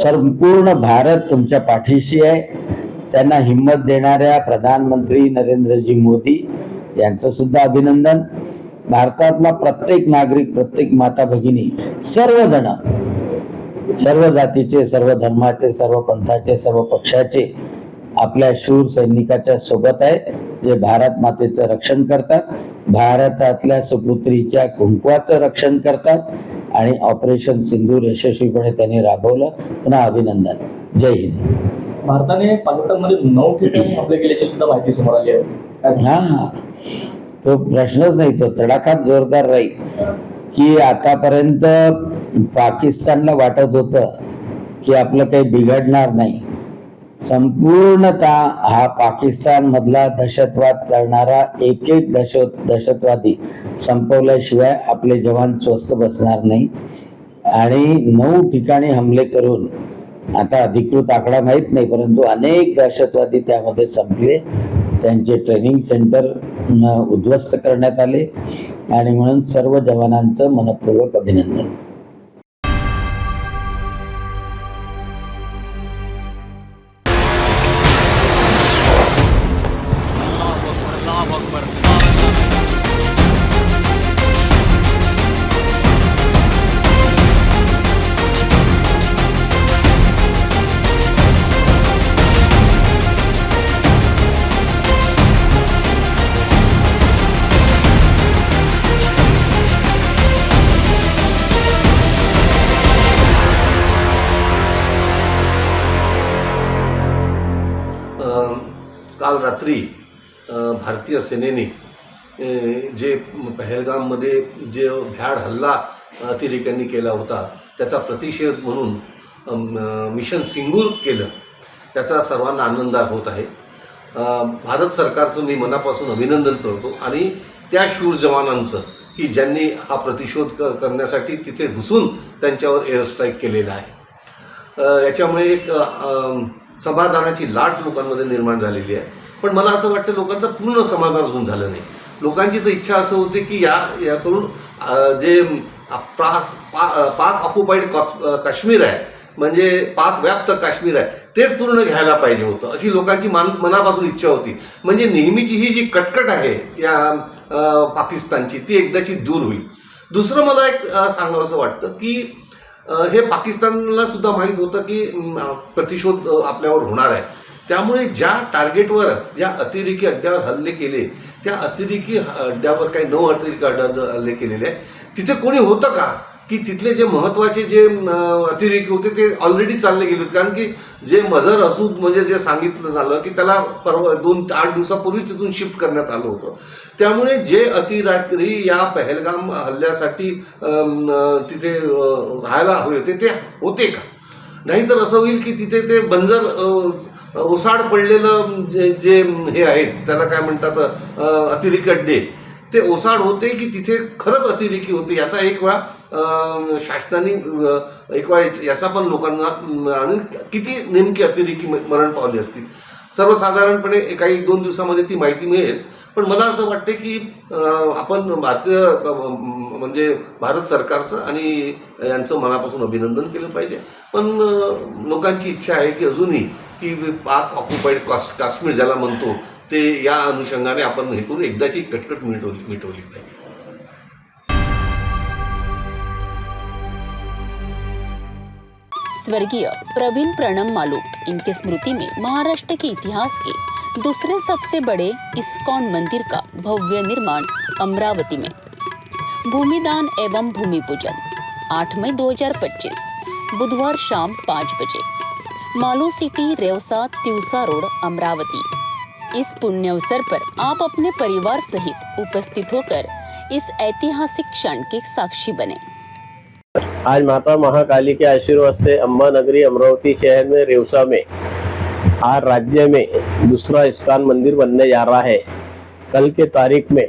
संपूर्ण भारत तुमच्या पाठीशी आहे. त्यांना हिंमत देणाऱ्या प्रधानमंत्री नरेंद्रजी मोदी यांचं सुद्धा अभिनंदन. भारतातला प्रत्येक नागरिक, प्रत्येक माता भगिनी, सर्वजण, सर्व जातीचे, सर्व धर्माचे, सर्व पंथाचे, सर्व पक्षाचे आपल्या शूर सैनिकाच्या सोबत आहे, जे भारत मातेचं रक्षण करतात, भारतातल्या सुपुत्रीच्या कुंकवाचं रक्षण करतात आणि ऑपरेशन सिंदूर यशस्वीपणे त्यांनी राबवलं. पुन्हा अभिनंदन. जय हिंद. भारताने पाकिस्तानमध्ये 9 ठिकाणी हमले केल्याची सुद्धा माहिती समोर आली आहे. हा, तो प्रश्नच नाही, तो तडाखात जोरदार राहील. की आतापर्यंत पाकिस्तानला वाटत होतं की आपलं काही बिघडणार नाही. संपूर्णतः हा पाकिस्तान मधला दहशतवाद करणारा एक दहशतवादी संपवल्याशिवाय आपले जवान स्वस्थ बसणार नाही. आणि 9 ठिकाणी हमले करून, आता अधिकृत आकडा माहीत नाही, परंतु अनेक दहशतवादी त्यामध्ये संपले. त्यांचे ट्रेनिंग सेंटर उद्ध्वस्त करण्यात आले आणि म्हणून सर्व जवानांचं मनपूर्वक अभिनंदन. काल रात्री भारतीय सेनेने जे पहलगाममध्ये जे भ्याड हल्ला अतिरेक्यांनी केला होता त्याचा प्रतिषेध म्हणून मिशन सिंदूर केलं. त्याचा सर्वांना आनंद होत आहे. भारत सरकारचं मी मनापासून अभिनंदन करतो आणि त्या शूर जवानांचं की ज्यांनी हा प्रतिशोध करण्यासाठी तिथे घुसून त्यांच्यावर एअर स्ट्राईक केलेला आहे. याच्यामुळे एक समाधानाची लाट लोकांमध्ये निर्माण झालेली आहे. पण मला असं वाटतं लोकांचं पूर्ण समाधान अजून झालं नाही. लोकांची तर इच्छा असं होती की याकडून जे पाक ऑक्युपाईड काश्मीर आहे, म्हणजे पाक व्याप्त काश्मीर आहे, तेच पूर्ण घ्यायला पाहिजे होतं, अशी लोकांची मनापासून इच्छा होती. म्हणजे नेहमीची ही जी कटकट आहे या पाकिस्तानची, ती एकदाची दूर होईल. दुसरं मला एक सांगावंसं वाटतं की हे पाकिस्तानला सुद्धा माहीत होतं की प्रतिशोध आपल्यावर होणार आहे. त्यामुळे ज्या टार्गेटवर, ज्या अतिरेकी अड्ड्यावर हल्ले केले, त्या अतिरेकी अड्ड्यावर काही 9 अतिरेकी अड्ड्यावर हल्ले केलेले आहे. तिथे कोणी होतं का की तिथले जे महत्त्वाचे जे अतिरेकी होते ते ऑलरेडी चालले गेले होते. कारण की जे मझर असूद म्हणजे जे सांगितलं झालं की त्याला 2-8 दिवसापूर्वीच तिथून शिफ्ट करण्यात आलं होतं. त्यामुळे जे अतिरेकी या पहलगाम हल्ल्यासाठी तिथे राहायला हवे होते ते होते का? नाहीतर असं होईल की तिथे ते बंजर ओसाड पडलेलं जे हे आहेत, त्याला काय म्हणतात, अतिरेकी अड्डे, ते ओसाड होते की तिथे खरंच अतिरेकी होते. याचा एक वेळा शासनाने एक वेळा याचा पण लोकांना, आणि किती नेमकी अतिरेकी मरण पावली असतील, सर्वसाधारणपणे काही 1-2 दिवसामध्ये ती माहिती मिळेल. पण मला असं वाटते की आपण म्हणजे भारत सरकारचं आणि यांचं मनापासून अभिनंदन केलं पाहिजे. पण लोकांची इच्छा आहे की अजूनही की पाक ऑक्युपाईड काश्मीर ज्याला म्हणतो ते या अनुषंगाने आपण हे करून एकदाची कटकट मिटवली पाहिजे. स्वर्गीय प्रवीण प्रणम मालू इनके स्मृति में महाराष्ट्र के इतिहास के दूसरे सबसे बड़े इस्कॉन मंदिर का भव्य निर्माण अमरावती में। भूमिदान एवं भूमि पूजन 8 मई 2025 बुधवार शाम 5 बजे। Malu city, रेवसा, Tiwasa road, Amravati. इस पुण्य अवसर पर आप अपने परिवार सहित उपस्थित होकर इस ऐतिहासिक क्षण के साक्षी बने। आज माता महाकाली के आशीर्वाद से अम्बा नगरी अमरावती शहर में रेवसा में आज राज्य में दूसरा इस्कॉन मंदिर बनने जा रहा है। कल के तारीख में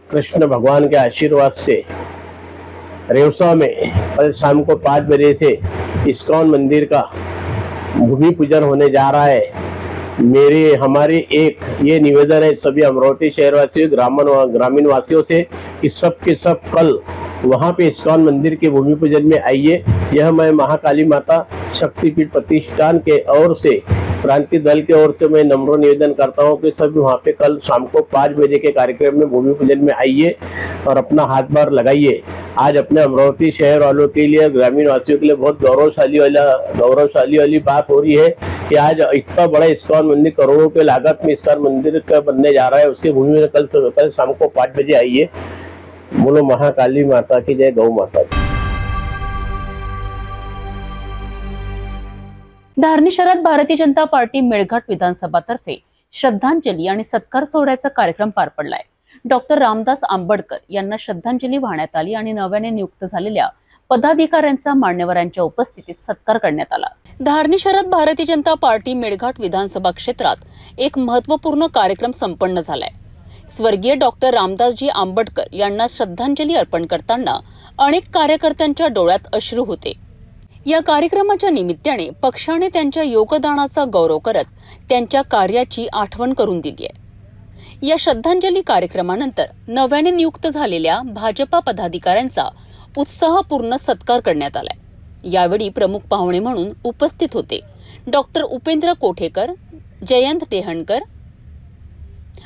कृष्ण भगवान के आशीर्वाद से रेवसा में कल शाम को 5 बजे से इस्कॉन मंदिर का भूमि पूजन होने जा रहा है। हमारे एक ये निवेदन है सभी अमरावती शहरवासियों, ग्रामीण वासियों से कि सब के सब कल वहाँ पे इस्कॉन मंदिर के भूमि पूजन में आइए। यह मैं महाकाली माता शक्तिपीठ प्रतिष्ठान के or say, Kranti Dal K or से मैं नम्र निवेदन करता हूँ कि सभी वहाँ पे कल शाम को 5 बजे के कार्यक्रम में भूमि पूजन में आइए और अपना हाथ बार लगाइए। आज अपने अमरावती शहर वालों के लिए, ग्रामीण वासियों के लिए बहुत गौरवशाली वाली बात हो रही है कि आज इतना बड़ा इस्कॉन मंदिर, करोड़ों के लागत में इस्कॉन मंदिर का बनने जा रहा है। उसके भूमि में कल शाम को 5 बजे आइए। बोलो महाकाली माता की जय, गौ माता की। धारणी शहरात भारतीय जनता पार्टी मेळघाट विधानसभातर्फे श्रद्धांजली आणि सत्कार सोहळ्याचा कार्यक्रम पार पडलाय। डॉक्टर रामदास आंबेडकर यांना श्रद्धांजली वाहण्यात आली आणि नव्याने नियुक्त झालेल्या पदाधिकाऱ्यांचा मान्यवरांच्या उपस्थितीत सत्कार करण्यात आला। धारणी शहरात भारतीय जनता पार्टी मेळघाट विधानसभा क्षेत्रात एक महत्त्वपूर्ण कार्यक्रम संपन्न झालाय। स्वर्गीय डॉक्टर रामदासजी आंबेडकर यांना श्रद्धांजली अर्पण करताना अनेक कार्यकर्त्यांच्या डोळ्यात अश्रू होते। या कार्यक्रमाच्या निमित्ताने पक्षाने त्यांच्या योगदानाचा गौरव करत त्यांच्या कार्याची आठवण करून दिली आहे। या श्रद्धांजली कार्यक्रमानंतर नव्याने नियुक्त झालेल्या भाजपा पदाधिकाऱ्यांचा उत्साहपूर्ण सत्कार करण्यात आलाय। यावेळी प्रमुख पाहुणे म्हणून उपस्थित होते डॉक्टर उपेंद्र कोठेकर, जयंत टेहणकर,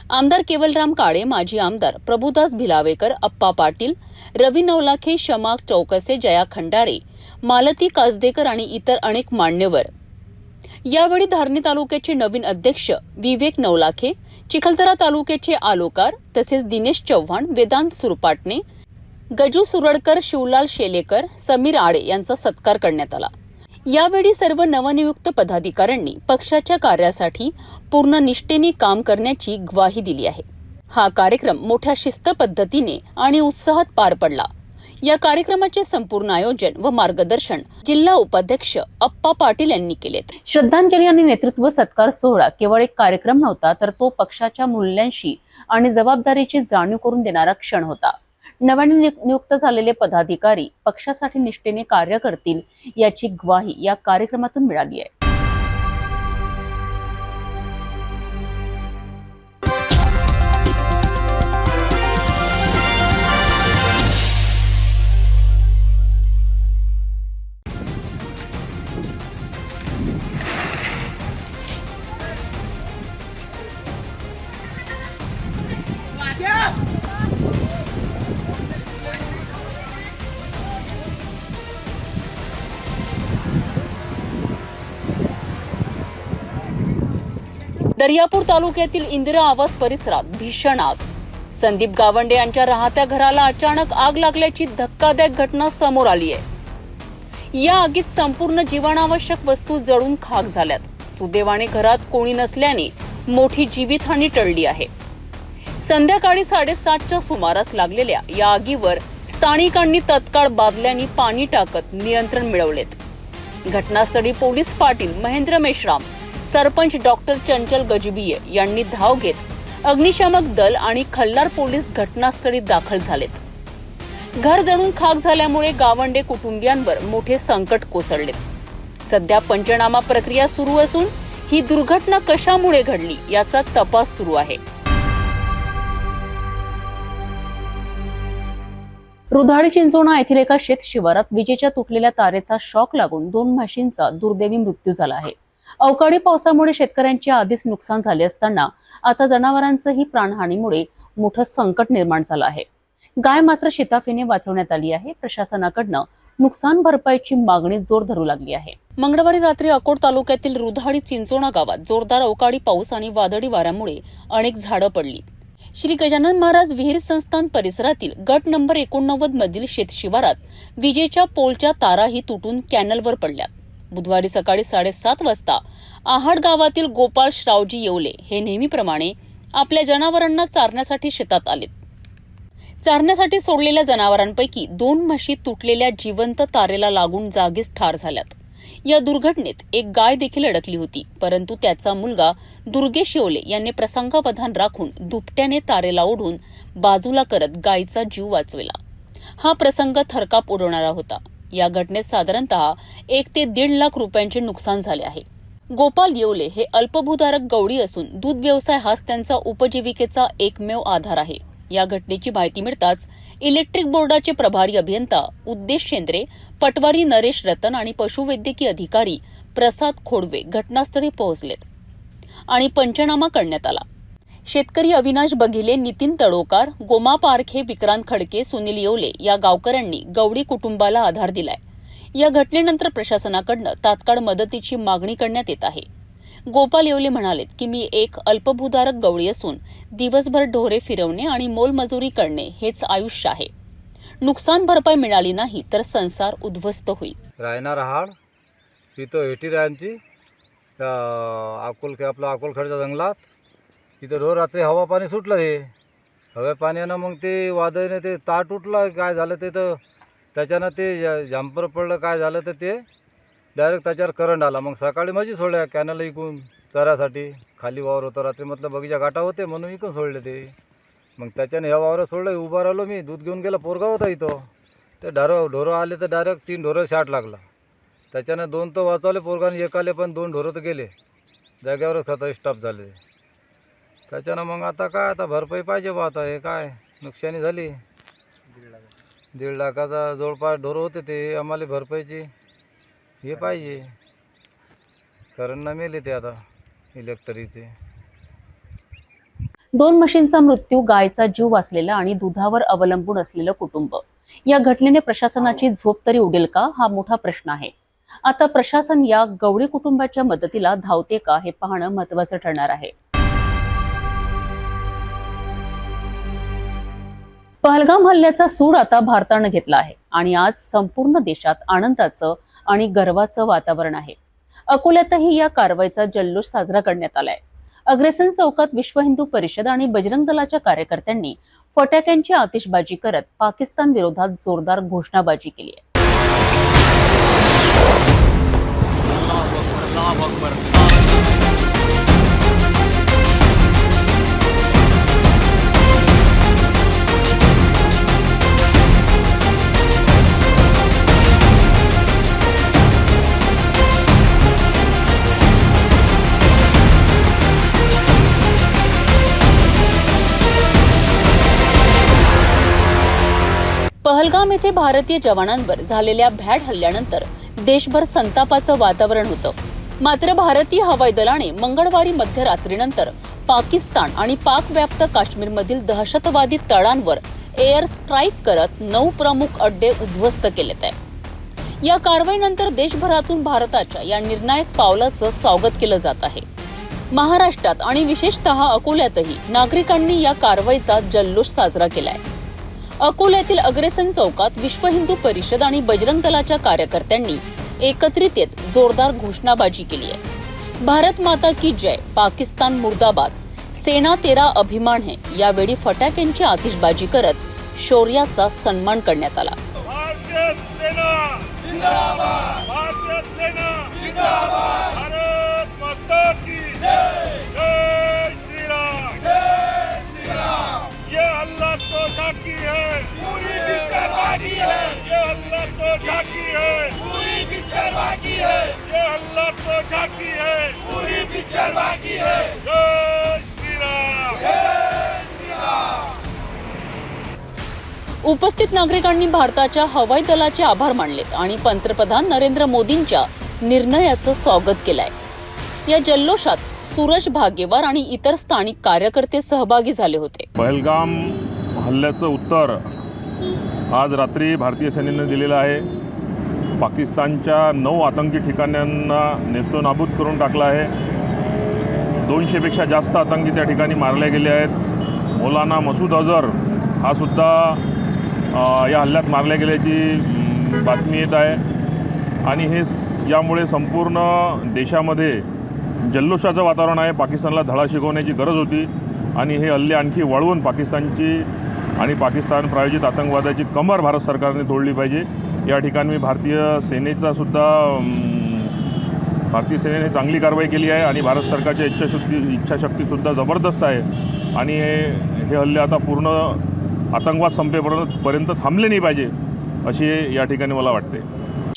आमदार केवलराम काळे, माजी आमदार प्रभुदास भिलावेकर, अप्पा पाटील, रवी नवलाखे, शमा चौकसे, जया खंडारे, मालती कासदेकर आणि इतर अनेक मान्यवर। यावेळी धारणी तालुक्याचे नवीन अध्यक्ष विवेक नवलाखे, चिखलदरा तालुक्याचे आलोकार तसेच दिनेश चव्हाण, वेदांत सुरपाटणे, गजू सुरडकर, शिवलाल शेलेकर, समीर आडे यांचा सत्कार करण्यात आला। यावेळी सर्व नवनियुक्त पदाधिकाऱ्यांनी पक्षाच्या कार्यासाठी पूर्ण निष्ठेने काम करण्याची ग्वाही दिली आहे। हा कार्यक्रम मोठ्या शिस्त पद्धतीने आणि उत्साहात पार पडला। या कार्यक्रमाचे संपूर्ण आयोजन व मार्गदर्शन जिल्हा उपाध्यक्ष अप्पा पाटील यांनी केले। श्रद्धांजली आणि नेतृत्व सत्कार सोहळा केवळ एक कार्यक्रम नव्हता, तर तो पक्षाच्या मूल्यांशी आणि जबाबदारीची जाणीव करून देणारा क्षण होता। नव्याने नियुक्त झालेले पदाधिकारी पक्षासाठी निष्ठेने कार्य करतील याची ग्वाही या कार्यक्रमातून मिळाली आहे। दर्यापूर तालुक्यातील इंदिरा आवास परिसरात भीषण आग। संदीप गावंडे यांच्या राहत्या घराला अचानक आग लागल्याची धक्कादायक घटना समोर आली आहे। या आगीत संपूर्ण जीवनावश्यक वस्तू जळून खाक झाल्यात। सुदैवाने घरात कोणी नसल्याने मोठी जीवितहानी टळली आहे। संध्याकाळी 7:30च्या सुमारास लागलेल्या या आगीवर स्थानिकांनी तत्काळ बादल्यांनी पाणी टाकत नियंत्रण मिळवलेत। घटनास्थळी पोलीस पाटील महेंद्र मेश्राम, सरपंच डॉक्टर चंचल गजबिये यांनी धाव घेत अग्निशामक दल आणि खल्लार पोलीस घटनास्थळी दाखल झालेत। घर जळून खाक झाल्यामुळे गावंडे कुटुंबियांवर मोठे संकट कोसळले। सध्या पंचनामा प्रक्रिया सुरू असून ही दुर्घटना कशामुळे घडली याचा तपास सुरू आहे। रुधाडी चिंचोणा येथील एका शेत शिवारात विजेच्या तुटलेल्या तारेचा शॉक लागून 2 म्हशींचा दुर्दैवी मृत्यू झाला आहे। अवकाळी पावसामुळे शेतकऱ्यांचे आधीच नुकसान झाले असताना आता जनावरांचंही प्राणहानीमुळे मोठं संकट निर्माण झालं आहे। गाय मात्र शिताफीने वाचवण्यात आली आहे। प्रशासनाकडनं नुकसान भरपाईची मागणी जोर धरू लागली आहे। मंगळवारी रात्री अकोट तालुक्यातील रुधाडी चिंचोणा गावात जोरदार अवकाळी पाऊस आणि वादळी वाऱ्यामुळे अनेक झाडं पडली। श्री गजानन महाराज विहीर संस्थान परिसरातील गट नंबर 89 मधील शेतशिवारात विजेच्या पोलच्या ताराही तुटून कॅनलवर पडल्या. बुधवारी सकाळी 7:30 वाजता आहाड गावातील गोपाळ श्रावजी येवले हे नेहमीप्रमाणे आपल्या जनावरांना चारण्यासाठी शेतात आलेत. चारण्यासाठी सोडलेल्या जनावरांपैकी 2 म्हशी तुटलेल्या जिवंत तारेला लागून जागीच ठार झाल्यात. या दुर्घटनेत एक गाय देखील अडकली होती, परंतु त्याचा मुलगा दुर्गेश येवले यांनी प्रसंगावधान राखून दुपट्याने तारेला ओढून बाजूला करत गायीचा जीव वाचविला. हा प्रसंग थरकाप उडवणारा होता. या घटनेत साधारणतः 1 ते 1.5 लाख रुपयांचे नुकसान झाले आहे. गोपाल येवले हे अल्पभूधारक गवळी असून दूध व्यवसाय हाच त्यांचा उपजीविकेचा एकमेव आधार आहे. या घटनेची माहिती मिळताच इलेक्ट्रिक बोर्डाचे प्रभारी अभियंता उद्देश शेंद्रे, पटवारी नरेश रतन आणि पशुवैद्यकीय अधिकारी प्रसाद खोडवे घटनास्थळी पोहोचलेत आणि पंचनामा करण्यात आला. शेतकरी अविनाश बघिले, नितीन तळोकार, गोमा पारखे, विक्रांत खडके, सुनील येवले या गावकऱ्यांनी गवळी कुटुंबाला आधार दिलाय. या घटनेनंतर प्रशासनाकडून तात्काळ मदतीची मागणी करण्यात येत आहे. गोपाल येवले म्हणालेत की मी एक अल्पभूधारक गवळी असून दिवसभर ढोरे फिरवणे आणि मोलमजुरी करणे हेच आयुष्य आहे. नुकसान भरपाई मिळाली नाही तर संसार उद्ध्वस्त होईल. राहणार हाड तिथं हेटी रायांची आपलं अकोलखेडच्या जंगलात तिथं रोज रात्री हवा पाणी सुटलं. हे हवे पाण्यानं मग ते वादळीने ते तार तुटलं. काय झालं ते तर त्याच्यानं ते जंपर पडलं. काय झालं तर ते डायरेक्ट त्याच्यावर करंट आला. मग सकाळी माझी सोडल्या कॅनल इकून चरासाठी. खाली वावर होतं रात्री म्हटलं बगीचा गाठा होते म्हणून इकून सोडले ते. मग त्याच्याने ह्या वावरात सोडलं. उभा राहिलो मी, दूध घेऊन गेला. पोरगा होता इथं. ते ढोरं आले तर डायरेक्ट 3 ढोरं शाट लागला. त्याच्यानं 2 तर वाचवले पोरगाने, एक आले पण 2 ढोरं तर गेले जाग्यावरच. खतं स्टॉप झाले. त्याच्यानं मग आता काय आता भरपाई पाहिजे बा. आता हे काय नुकसानी झाली. 1.5 लाखाचा जवळपास ढोरं होते ते. आम्हाला भरपाईची हे पाहिजे. कारण न मेले ते आता इलेक्ट्रिकचे. 2 म्हशींचा मृत्यू, गायचा जीव वाचलेला आणि दुधावर अवलंबून असलेलं कुटुंब. या घटनेने प्रशासनाची झोप तरी उडेल का हा मोठा प्रश्न आहे. आता प्रशासन या गवळी कुटुंबाच्या मदतीला धावते का हे पाहणं महत्त्वाचं ठरणार आहे. पहलगाम हल्ल्याचा सूड आता भारतानं घेतला आहे आणि आज संपूर्ण देशात आनंदाचं आणि गर्वाचं वातावरण आहे. अकोल्यातही या कारवाईचा जल्लोष साजरा करण्यात आलाय. अग्रेसन चौकात विश्व हिंदू परिषद आणि बजरंग दलाच्या कार्यकर्त्यांनी फटाक्यांची आतिषबाजी करत पाकिस्तान विरोधात जोरदार घोषणाबाजी केली आहे. पहलगाम येथे भारतीय जवानांवर झालेल्या भ्याड हल्ल्यानंतर देशभर संतापाचं वातावरण होतं. मात्र भारतीय हवाई दलाने मंगळवारी मध्यरात्रीनंतर पाकिस्तान आणि पाक व्याप्त काश्मीरमधील दहशतवादी तळांवर एअर स्ट्राईक करत 9 प्रमुख अड्डे उद्ध्वस्त केलेत आहे. या कारवाईनंतर देशभरातून भारताच्या या निर्णायक पावलाचं स्वागत केलं जात आहे. महाराष्ट्रात आणि विशेषतः अकोल्यातही नागरिकांनी या कारवाईचा जल्लोष साजरा केलाय. अकोल्यातील अग्रेसन चौकात विश्व हिंदू परिषद आणि बजरंग दलाच्या कार्यकर्त्यांनी एकत्रित येत जोरदार घोषणाबाजी केली आहे. भारत माता की जय, पाकिस्तान मुर्दाबाद, सेना तेरा अभिमान है यावेळी फटाक्यांची आतिषबाजी करत शौर्याचा सन्मान करण्यात आला. उपस्थित नागरिकांनी भारताच्या हवाई दलाचे आभार मानलेत आणि पंतप्रधान नरेंद्र मोदींच्या निर्णयाचं स्वागत केलंय. या जल्लोषात सूरज भागेवार आणि इतर स्थानिक कार्यकर्ते सहभागी झाले होते. पहलगाम हल्ल्याचं उत्तर आज रात्री भारतीय सैन्याने दिलेलं आहे. पाकिस्तानच्या 9 आतंकी ठिकाणांना नेस्तोनाबूद करून टाकलं आहे. 200पेक्षा जास्त आतंकी त्या ठिकाणी मारले गेले आहेत. मौलाना मसूद अझहर हा सुद्धा या हल्ल्यात मारल्या गेल्याची बातमी येत आहे आणि हे यामुळे संपूर्ण देशामध्ये जल्लोषाचं वातावरण आहे. पाकिस्तानला धडा शिकवण्याची गरज होती आणि हे हल्ले आणखी वाढवून पाकिस्तानची आणि पाकिस्तान प्रायोजित आतंकवादाची कमर भारत सरकारने तोडली पाहिजे. या ठिकाणी मी भारतीय सेनेने चांगली कारवाई केली आहे आणि भारत सरकारची इच्छाशक्तीसुद्धा जबरदस्त आहे आणि हे हल्ले आता पूर्ण आतंकवाद संपेपर्यंत थांबले नाही पाहिजे अशी या ठिकाणी मला वाटते.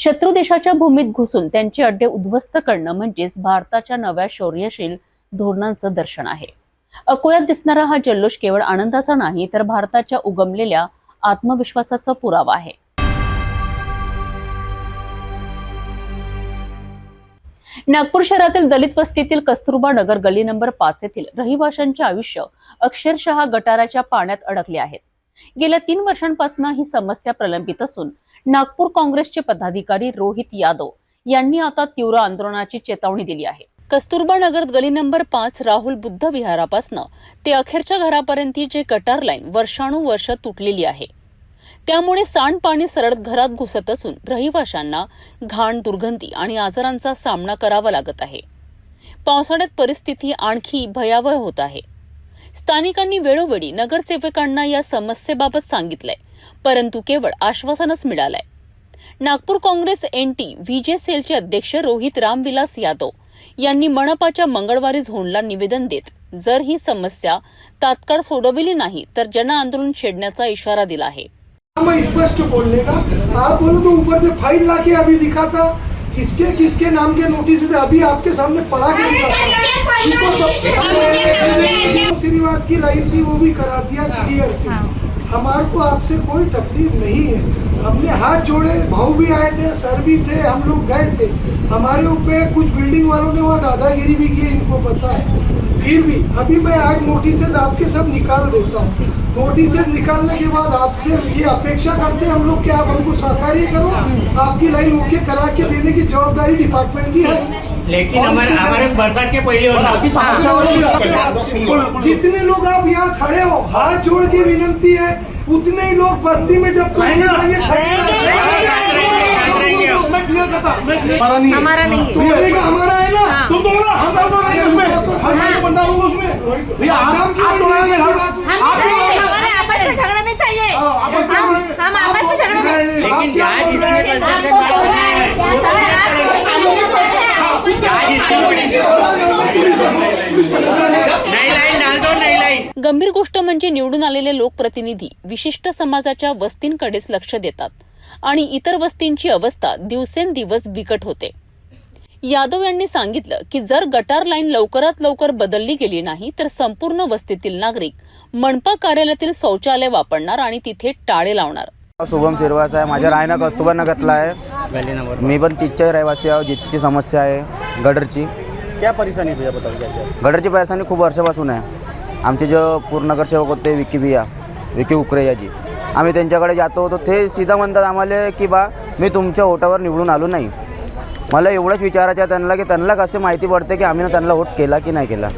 शत्रू देशाच्या भूमीत घुसून त्यांचे अड्डे उद्ध्वस्त करणं म्हणजेच भारताच्या नव्या शौर्यशील धोरणांचं दर्शन आहे. अकोल्यात दिसणारा हा जल्लोष केवळ आनंदाचा नाही तर भारताच्या उगमलेल्या आत्मविश्वासाचा पुरावा आहे. नागपूर शहरातील दलित वस्तीतील कस्तुरबा नगर गली नंबर 5 येथील रहिवाशांचे आयुष्य अक्षरशः गटाराच्या पाण्यात अडकले आहेत. गेल्या 3 वर्षांपासून ही समस्या प्रलंबित असून नागपूर काँग्रेसचे पदाधिकारी रोहित यादव यांनी आता तीव्र आंदोलनाची चेतावणी दिली आहे. कस्तुरबा नगर गली नंबर 5 राहुल बुद्ध विहारापासून ते अखेरच्या घरापर्यंत जे गटार लाईन वर्षानुवर्ष तुटलेली आहे. त्यामुळे सांडपाणी सरळ घरात घुसत असून रहिवाशांना घाण, दुर्गंधी आणि आजारांचा सामना करावा लागत आहे. पावसाळ्यात परिस्थिती आणखी भयावह होत आहे. स्थानिकांनी वेळोवेळी नगरसेवकांना या समस्येबाबत सांगितलंय, परंतु केवळ आश्वासनच मिळालंय. नागपूर काँग्रेस एनटी व्हीजे सेलचे अध्यक्ष रोहित रामविलास यादव यांनी मनपाच्या मंगळवारी झोनला निवेदन देत जर ही समस्या तात्काळ सोडविली नाही तर जन आंदोलन छेडण्याचा इशारा दिला आहे. स्पष्ट बोलने का आप बोलो तो ऊपर से फाइल ला के अभी दिखा था किसके किसके नाम के नोटिस थे अभी आपके सामने पढ़ा के दिखा श्रीनिवास की लाइन थी वो भी करा दिया क्लियर थी. हमारे को आपसे कोई तकलीफ नहीं है. हमने हाथ जोड़े, भाऊ भी आए थे, सर भी थे, हम लोग गए थे. हमारे ऊपर कुछ बिल्डिंग वालों ने वहाँ दादागिरी भी की, इनको पता है. फिर भी अभी मैं आज नोटिसेज आपके सब निकाल देता हूँ. नोटिसेज निकालने के बाद आपसे ये अपेक्षा करते हैं हम लोग कि आप हमको सहकार्य करो, आपकी लाइन ओके करा के देने की जवाबदारी डिपार्टमेंट की है. लेकिन हमारे बरसात के पहले जितने लोग आप यहाँ खड़े हो, हाथ जोड़ के विनंती है, उतने ही लोग बस्ती में जब तो हमारा नहीं हमारा है ना. तुम हमारे आपस में झगड़ा नहीं चाहिए. हम आपस में झगड़ा नहीं. लेकिन गंभीर गोष्ट म्हणजे निवडून आलेले लोकप्रतिनिधी विशिष्ट समाजाच्या वस्तींकडेच लक्ष देतात आणि इतर वस्तींची अवस्था दिवसेंदिवस बिकट होते. यादव यांनी सांगितलं की जर गटार लाईन लवकरात लवकर बदलली गेली नाही तर संपूर्ण वस्तीतील नागरिक मनपा कार्यालयातील शौचालय वापरणार आणि तिथे टाळे लावणार. शुभम श्रीवास आहे. माझ्या राहणं कस्तुरबा नगरला आहे. मी पण तिथचे रहिवासी आहे. जिथची समस्या आहे गटरची. क्या परेशानी भैया बताओ. गटरची परेशानी खूप वर्षापासून आहे. आमचे जो पूर्ण नगरसेवक होते विकी उकरेयाजी, आम्ही त्यांच्याकडे जातो तर ते सीधा म्हणतात आम्हाला की बा मी तुमच्या वोटावर निवडून आलो नाही. मला एवढंच विचारायचं आहे त्यांना की त्यांना कसं माहिती पडते की आम्ही त्यांना वोट केला की नाही केला.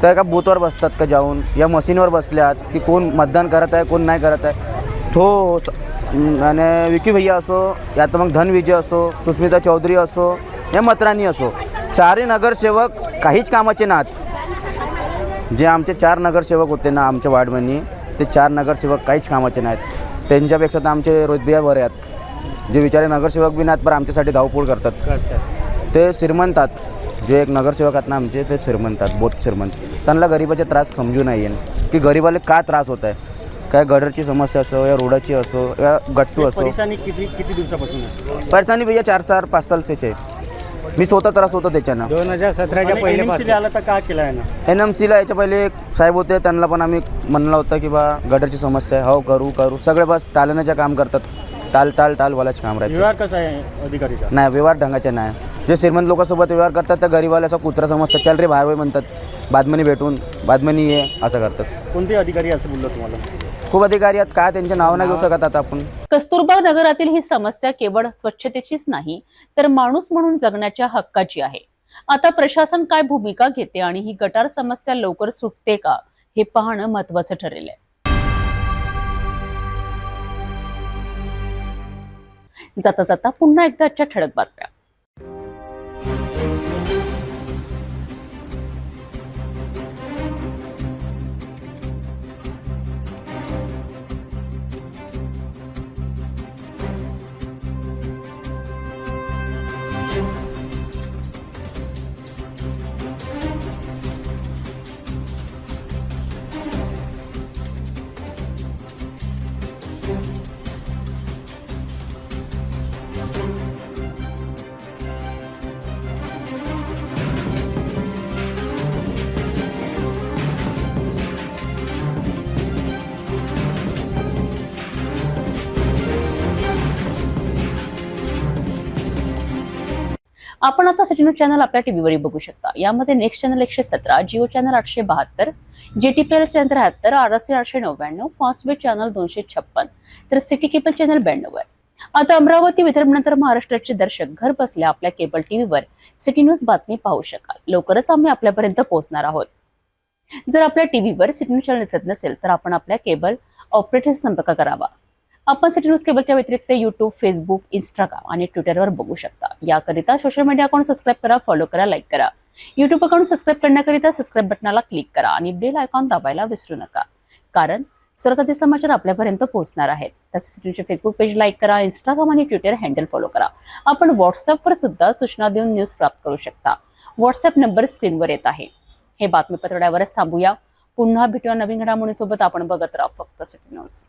तर एका बूथवर बसतात का जाऊन या मशीनवर बसल्यात की कोण मतदान करत आहे कोण नाही करत आहे. तो आणि विकी भैया असो या तर मग धनविजय असो, सुस्मिता चौधरी असो या मतराणी असो, चारही नगरसेवक काहीच कामाचे नाहीत. जे आमचे 4 नगरसेवक होते ना आमच्या वार्डमध्ये, ते 4 नगरसेवक काहीच कामाचे नाहीत. त्यांच्यापेक्षा तर आमचे रोहितभैया बरे आहेत. जे विचारे नगरसेवक बी नाहीत पण आमच्यासाठी धावपळ करतात. ते श्रीमंतात. जे एक नगरसेवक आहेत ना आमचे ते श्रीमंतात, बहुत श्रीमंत. त्यांना गरिबाचे त्रास समजू नाही येईल की गरिबाला का त्रास होत आहे. काय गटरची समस्या असो या रोडाची असो या गट्टू असो. परेशानी किती दिवसापासून आहे. परेशानी भैया 4 साल 5 साल से आहे. मी स्वतः त्रास होतो त्याच्यानं. 2017च्या पहिले आला तर का केलं आहे ना. NMCला याच्या पहिले एक साहेब होते त्यांना पण आम्ही म्हणलं होतं की बा गटरची समस्या आहे. हो करू सगळे बस टाळण्याचं काम करतात. टालवालाच काम राहते. व्यवहार कसा आहे अधिकारीचा. नाही व्यवहार ढंगाचे नाही. जे श्रीमंत लोकांसोबत व्यवहार करतात त्या गरीबाला असं कुत्रा समजतात. चल रे बाहेर म्हणतात. बादमनी भेटून बादमनी ये असं करतात. कोणते अधिकारी असं बोललो तुम्हाला. खूप अधिकारी आहेत. काय त्यांचे नाव नाही घेऊ शकत आता आपण. कस्तुरबा नगरातील ही समस्या केवळ स्वच्छतेचीच नाही तर माणूस म्हणून जगण्याच्या हक्काची आहे. आता प्रशासन काय भूमिका घेते आणि ही गटार समस्या लवकर सुटते का हे पाहणं महत्त्वाचं ठरेल आहे. जाता जाता पुन्हा एकदा आजच्या ठळक बातम्या. आपण आता सिटी न्यूज चॅनल आपल्या टीव्हीवर बघू शकता. यामध्ये next channel 117, Jio channel 872, JTPL channel 73, RSC 899, Fastway channel 256, तर सिटी केबल चॅनल 92 आहे. आता अमरावती विदर्भानंतर महाराष्ट्राचे दर्शक घर बसल्या आपल्या केबल टीव्हीवर सिटी न्यूज बातमी पाहू शकाल. लवकरच आम्ही आपल्यापर्यंत पोहोचणार आहोत. जर आपल्या टीव्हीवर सिटी न्यूज चॅनल दिसत नसेल तर आपण आपल्या केबल ऑपरेटरशी संपर्क करावा. आपण सिटी न्यूज केबलच्या व्यतिरिक्त YouTube, फेसबुक, इंस्टाग्राम आणि ट्विटरवर बघू शकता. याकरिता सोशल मीडिया अकाउंट सबस्क्राईब करा, फॉलो करा, लाईक करा. YouTube अकाउंट सबस्क्राईब करण्याकरिता सबस्क्राईब बटनाला क्लिक करा आणि बेल आयकॉन दाबायला विसरू नका, कारण सर्वकाही समाचार आपल्यापर्यंत पोहोचणार आहेत. तसेच सिटी न्यूजचे फेसबुक पेज लाईक करा, इंस्टाग्राम आणि ट्विटर हँडल फॉलो करा. आपण व्हॉट्सअपवर सुद्धा सूचना देऊन न्यूज प्राप्त करू शकता. व्हॉट्सअप नंबर स्क्रीनवर येत आहे. हे बातमीपत्र एवढ्यावरच थांबूया. पुन्हा भेटूया नवीन घडामोडींसोबत. आपण बघत राहा फक्त सिटी न्यूज.